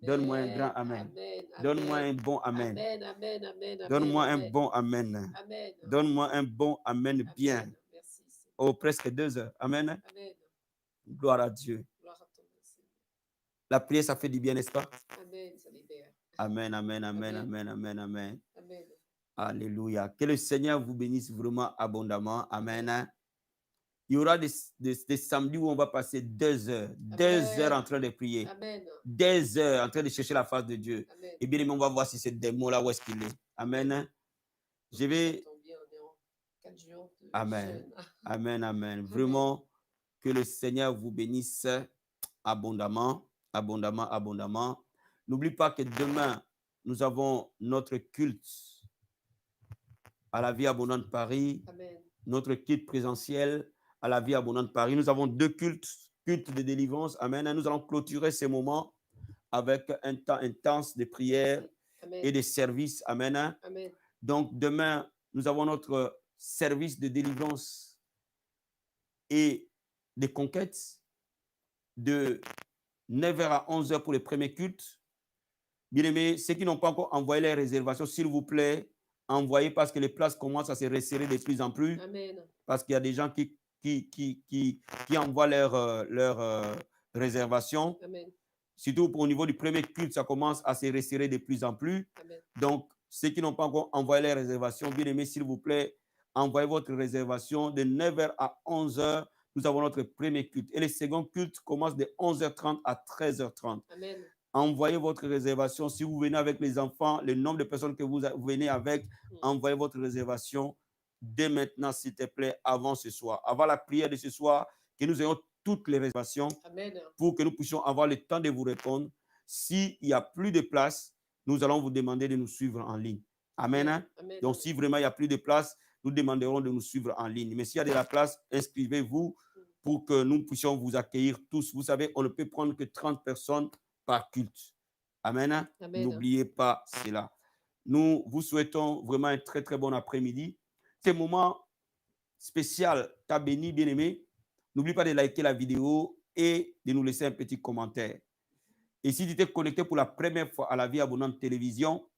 Donne-moi un grand Amen. Donne-moi un bon Amen. Donne-moi un bon Amen. Donne-moi un bon Amen bien. Oh, presque 2 heures. Amen. Gloire à Dieu. La prière, ça fait du bien, n'est-ce pas? Amen, amen, amen, amen, amen, amen. Alléluia. Que le Seigneur vous bénisse vraiment abondamment. Amen. Il y aura des samedis où on va passer 2 heures. 2 heures en train de prier. 2 heures en train de chercher la face de Dieu. Et bien, on va voir si c'est des mots-là où est-ce qu'il est. Amen. Je vais... Amen. Amen, amen. Vraiment, que le Seigneur vous bénisse abondamment, abondamment, abondamment. N'oublie pas que demain, nous avons notre culte à la Vie Abondante Paris. Amen. Notre culte présentiel à la Vie Abondante Paris. Nous avons 2 cultes culte de délivrance. Amen. Nous allons clôturer ces moments avec un temps intense de prière Amen. et de service. Amen. Amen. Donc, demain, nous avons notre service de délivrance et de conquête de 9h à 11h pour les premiers cultes. Bien-aimés, ceux qui n'ont pas encore envoyé les réservations, s'il vous plaît, envoyez parce que les places commencent à se resserrer de plus en plus. Amen. Parce qu'il y a des gens qui envoient leurs réservations. Amen. Surtout au niveau du premier culte, ça commence à se resserrer de plus en plus. Amen. Donc, ceux qui n'ont pas encore envoyé les réservations, bien aimés, s'il vous plaît, envoyez votre réservation de 9h à 11h. Nous avons notre premier culte. Et le second culte commence de 11h30 à 13h30. Amen. Envoyez votre réservation. Si vous venez avec les enfants, le nombre de personnes que vous venez avec, envoyez votre réservation dès maintenant, s'il te plaît, avant ce soir. Avant la prière de ce soir, que nous ayons toutes les réservations. Amen. Pour que nous puissions avoir le temps de vous répondre. S'il n'y a plus de place, nous allons vous demander de nous suivre en ligne. Amen. Amen. Amen. Donc, si vraiment il n'y a plus de place, nous demanderons de nous suivre en ligne. Mais s'il y a de la place, inscrivez-vous pour que nous puissions vous accueillir tous. Vous savez, on ne peut prendre que 30 personnes par culte. Amen. Amen. N'oubliez pas cela. Nous vous souhaitons vraiment un très, très bon après-midi. Ce moment spécial t'a béni, bien-aimé. N'oublie pas de liker la vidéo et de nous laisser un petit commentaire. Et si tu t'es connecté pour la première fois à la Vie Abondante Télévision,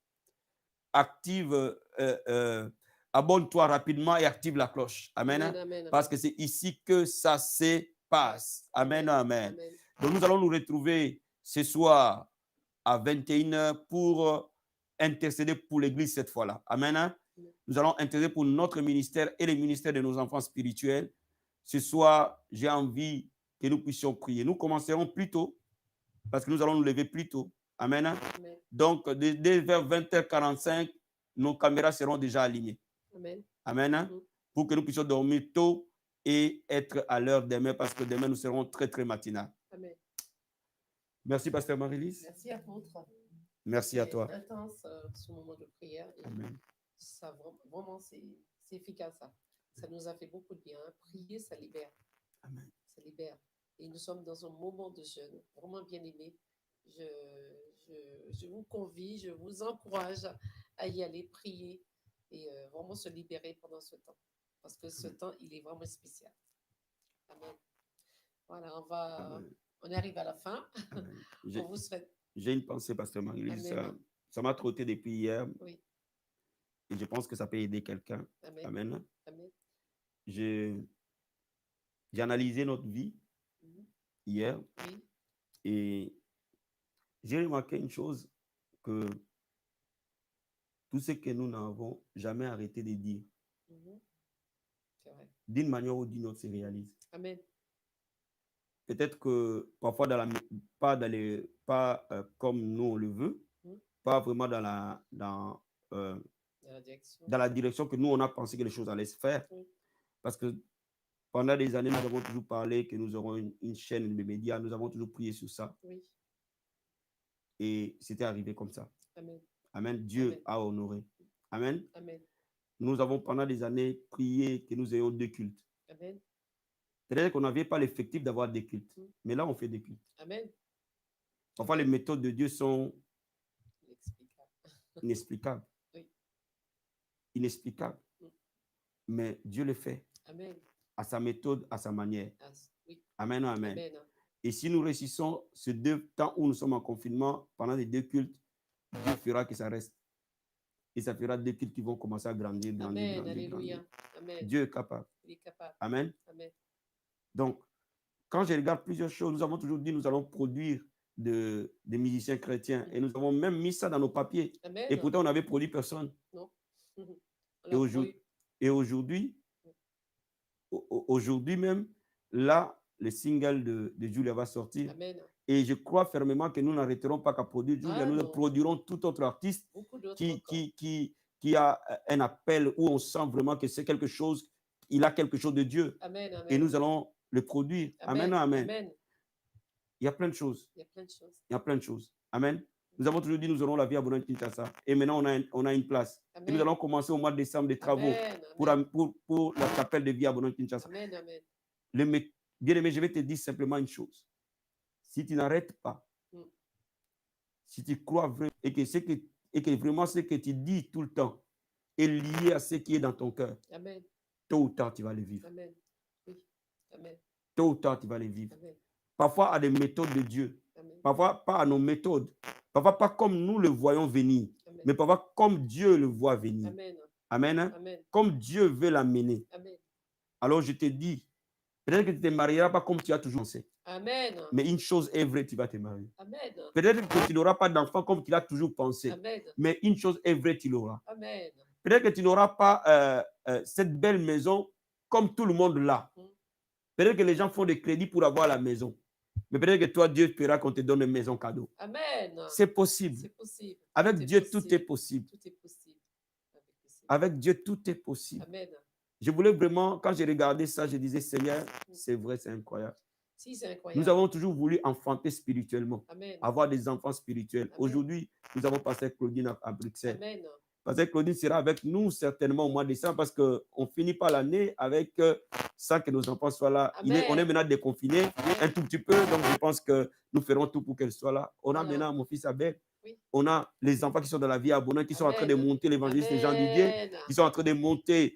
abonne-toi rapidement et active la cloche. Amen. Amen, amen. Parce que c'est ici que ça se passe. Amen, amen. Amen. Donc nous allons nous retrouver ce soir à 21h pour intercéder pour l'Église cette fois-là. Amen. Nous allons intercéder pour notre ministère et le ministère de nos enfants spirituels. Ce soir, j'ai envie que nous puissions prier. Nous commencerons plus tôt parce que nous allons nous lever plus tôt. Amen. Amen. Donc, dès vers 20h45, nos caméras seront déjà alignées. Amen. Amen. Pour que nous puissions dormir tôt et être à l'heure demain parce que demain, nous serons très, très matinal. Amen. Merci, Pasteur Marie-Lise. Merci à vous. Merci à toi. C'est intense ce moment de prière. Et Amen. ça, vraiment, c'est efficace. Ça nous a fait beaucoup de bien. Prier, ça libère. Amen. Ça libère. Et nous sommes dans un moment de jeûne, vraiment bien aimé. Je vous convie, je vous encourage à y aller, prier et vraiment se libérer pendant ce temps. Parce que ce temps, il est vraiment spécial. Amen. Voilà, on arrive à la fin. On vous souhaite. J'ai une pensée, Pasteur Marie-Lise. Ça m'a trotté depuis hier. Oui. Et je pense que ça peut aider quelqu'un. Amen. Amen. Amen. J'ai analysé notre vie hier. Oui. Et j'ai remarqué une chose, que tout ce que nous n'avons jamais arrêté de dire, c'est vrai, d'une manière ou d'une autre, se réalise. Amen. Peut-être que parfois, pas comme nous on le veut, pas vraiment dans la direction que nous on a pensé que les choses allaient se faire. Parce que pendant des années, nous avons toujours parlé que nous aurons une chaîne de médias, nous avons toujours prié sur ça. Oui. Et c'était arrivé comme ça. Amen. Amen. Dieu Amen. a honoré. Amen. Amen. Nous avons pendant des années prié que nous ayons 2 cultes. Amen. C'est-à-dire qu'on n'avait pas l'effectif d'avoir 2 cultes. Mais là, on fait 2 cultes. Amen. Parfois, les méthodes de Dieu sont inexplicables. Oui. Inexplicables. Mais Dieu le fait. Amen. À sa méthode, à sa manière. Oui. Amen, amen. Amen. Et si nous réussissons ce 2 temps où nous sommes en confinement, pendant les 2 cultes, Dieu fera que ça reste. Et ça fera 2 cultes qui vont commencer à grandir, Amen. grandir. Alléluia. Amen. Dieu est capable. Il est capable. Amen. Amen. Donc, quand je regarde plusieurs choses, nous avons toujours dit nous allons produire des musiciens chrétiens. Et nous avons même mis ça dans nos papiers. Amen. Et pourtant, on n'avait produit personne. Non. Et aujourd'hui même, là, le single de Julia va sortir. Amen. Et je crois fermement que nous n'arrêterons pas qu'à produire Julia. Nous produirons tout autre artiste qui a un appel où on sent vraiment que c'est quelque chose, il a quelque chose de Dieu. Amen, amen. Et nous allons le produire. Amen, amen. Amen. Il y a plein de choses. Il y a plein de choses. Il y a plein de choses. Amen. Nous avons toujours dit nous aurons la vie abondante Kinshasa. Et maintenant, on a une place. Amen. Et nous allons commencer au mois de décembre des travaux pour la chapelle de vie abondante Kinshasa. Amen, amen. Bien-aimé, je vais te dire simplement une chose. Si tu n'arrêtes pas, si tu crois vraiment et que vraiment ce que tu dis tout le temps est lié à ce qui est dans ton cœur, Amen. tôt ou tard, tu vas le vivre. Amen. Oui. Amen. Tôt ou tard, tu vas le vivre. Amen. Parfois à des méthodes de Dieu, Amen. parfois pas à nos méthodes, parfois pas comme nous le voyons venir, Amen. mais parfois comme Dieu le voit venir. Amen. Amen. Hein? Amen. Comme Dieu veut l'amener. Amen. Alors je te dis, peut-être que tu ne te marieras pas comme tu as toujours pensé. Amen. Mais une chose est vraie, tu vas te marier. Amen. Peut-être que tu n'auras pas d'enfant comme tu l'as toujours pensé. Amen. Mais une chose est vraie, tu l'auras. Amen. Peut-être que tu n'auras pas cette belle maison comme tout le monde l'a. Peut-être que les gens font des crédits pour avoir la maison. Mais peut-être que toi, Dieu espéra qu'on te donne une maison cadeau. Amen. C'est possible. C'est possible. Avec Tout Dieu, est tout est possible. Tout est possible. Avec Dieu, tout est possible. Amen. Je voulais vraiment, quand j'ai regardé ça, je disais, Seigneur, c'est vrai, c'est incroyable. Si, c'est incroyable. Nous avons toujours voulu enfanter spirituellement, Amen. avoir des enfants spirituels. Amen. Aujourd'hui, nous avons passé Claudine à Bruxelles. Amen. Pasteur Claudine sera avec nous certainement au mois de décembre parce qu'on finit pas l'année avec sans que nos enfants soient là. On est maintenant déconfinés un tout petit peu, donc je pense que nous ferons tout pour qu'elle soit là. On a maintenant mon fils Abel. Oui. On a les enfants qui sont dans la vie abondante, qui sont en train de monter l'évangéliste des gens du Amen. Dieu, qui sont en train de monter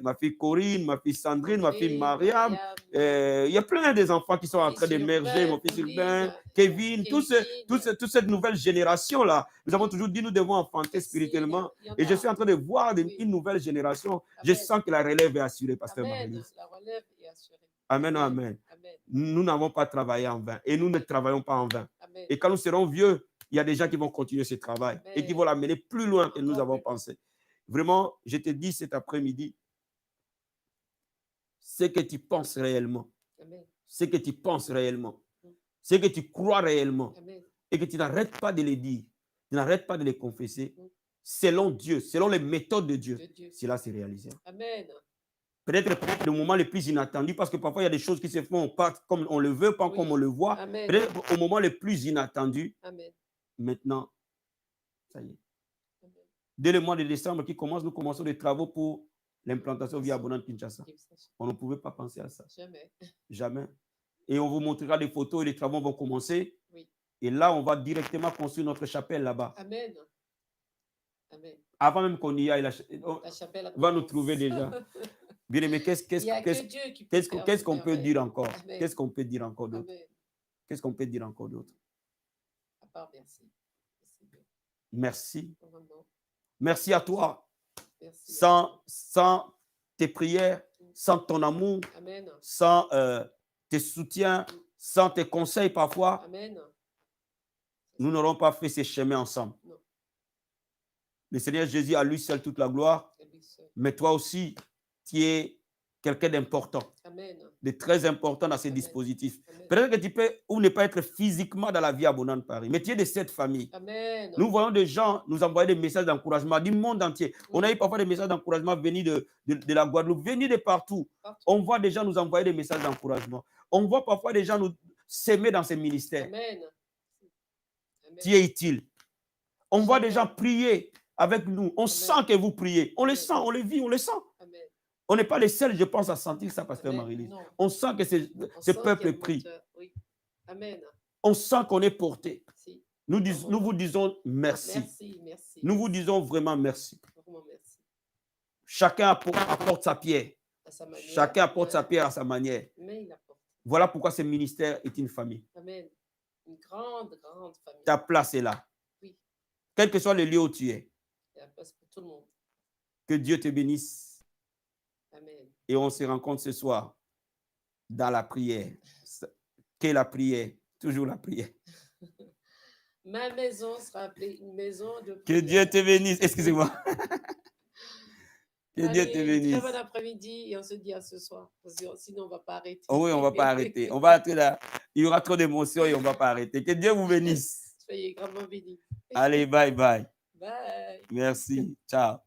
ma fille Corinne, ma fille Sandrine, ma fille Mariam. Il y a plein des enfants qui sont en train d'émerger, mon fils Urbain, Kevin, toute cette nouvelle génération-là. Nous avons toujours dit nous devons enfanter spirituellement. Et je suis en train de voir une nouvelle génération. Je sens que la relève est assurée, pasteur Marie-Lise. La relève est assurée. Amen, amen. Nous n'avons pas travaillé en vain et nous ne travaillons pas en vain. Et quand nous serons vieux, il y a des gens qui vont continuer ce travail et qui vont l'amener plus loin que nous avons pensé. Vraiment, je te dis cet après-midi, ce que tu penses réellement, ce que tu penses réellement, ce que tu crois réellement, et que tu n'arrêtes pas de les dire, tu n'arrêtes pas de les confesser, selon Dieu, selon les méthodes de Dieu, cela s'est réalisé. Amen. Peut-être le moment le plus inattendu, parce que parfois il y a des choses qui se font pas comme on le veut, pas comme on le voit. Peut-être au moment le plus inattendu. Amen. Maintenant, ça y est. Dès le mois de décembre qui commence, nous commençons des travaux pour l'implantation Vie Abondante Kinshasa. On ne pouvait pas penser à ça. Jamais. Jamais. Et on vous montrera des photos et les travaux vont commencer. Oui. Et là, on va directement construire notre chapelle là-bas. Amen. Amen. Avant même qu'on y aille, la chapelle va nous trouver déjà. Bien aimé, qu'est-ce qu'on peut dire encore? Qu'est-ce qu'on peut dire encore d'autre? Qu'est-ce qu'on peut dire encore d'autre? À part merci. Merci. Vraiment. Merci à toi. Merci. Sans tes prières, sans ton amour, Amen. Sans tes soutiens, sans tes conseils parfois, Amen. Nous n'aurons pas fait ces chemins ensemble. Non. Le Seigneur Jésus a lui seul toute la gloire, mais toi aussi, tu es quelqu'un d'important, de très important dans ces dispositifs. Peut-être que tu peux ou ne pas être physiquement dans la Vie Abondante Paris, mais tu es de cette famille. Amen. Nous voyons des gens nous envoyer des messages d'encouragement du monde entier. On a eu parfois des messages d'encouragement venus de la Guadeloupe, venus de partout. On voit des gens nous envoyer des messages d'encouragement. On voit parfois des gens nous s'aimer dans ces ministères. Amen. Tu es utile. On voit des gens prier avec nous. On sent que vous priez. On le sent, on le vit, on le sent. Amen. On n'est pas les seuls, je pense, à sentir ça, pasteur Marie-Lise. On sent que ce peuple prie. Oui. Amen. On sent qu'on est porté. Si. Nous vous disons merci. Merci. Nous vous disons vraiment merci. Vraiment merci. Chacun apporte sa pierre. Chacun apporte sa pierre à sa manière. Mais il apporte. Voilà pourquoi ce ministère est une famille. Amen. Une grande famille. Ta place est là. Oui. Quel que soit le lieu où tu es. Il y a la place pour tout le monde. Que Dieu te bénisse. Amen. Et on se rencontre ce soir dans la prière. Qu'est la prière? Toujours la prière. Ma maison sera appelée une maison de prière. Que Dieu te bénisse. Excusez-moi. Que Dieu te bénisse. Très bon après-midi et on se dit à ce soir. Sinon, on ne va pas arrêter. Oh oui, on ne va pas arrêter. On va être là. Il y aura trop d'émotions et on ne va pas arrêter. Que Dieu vous bénisse. Soyez grandement bénis. Allez, bye bye. Bye. Merci. Ciao.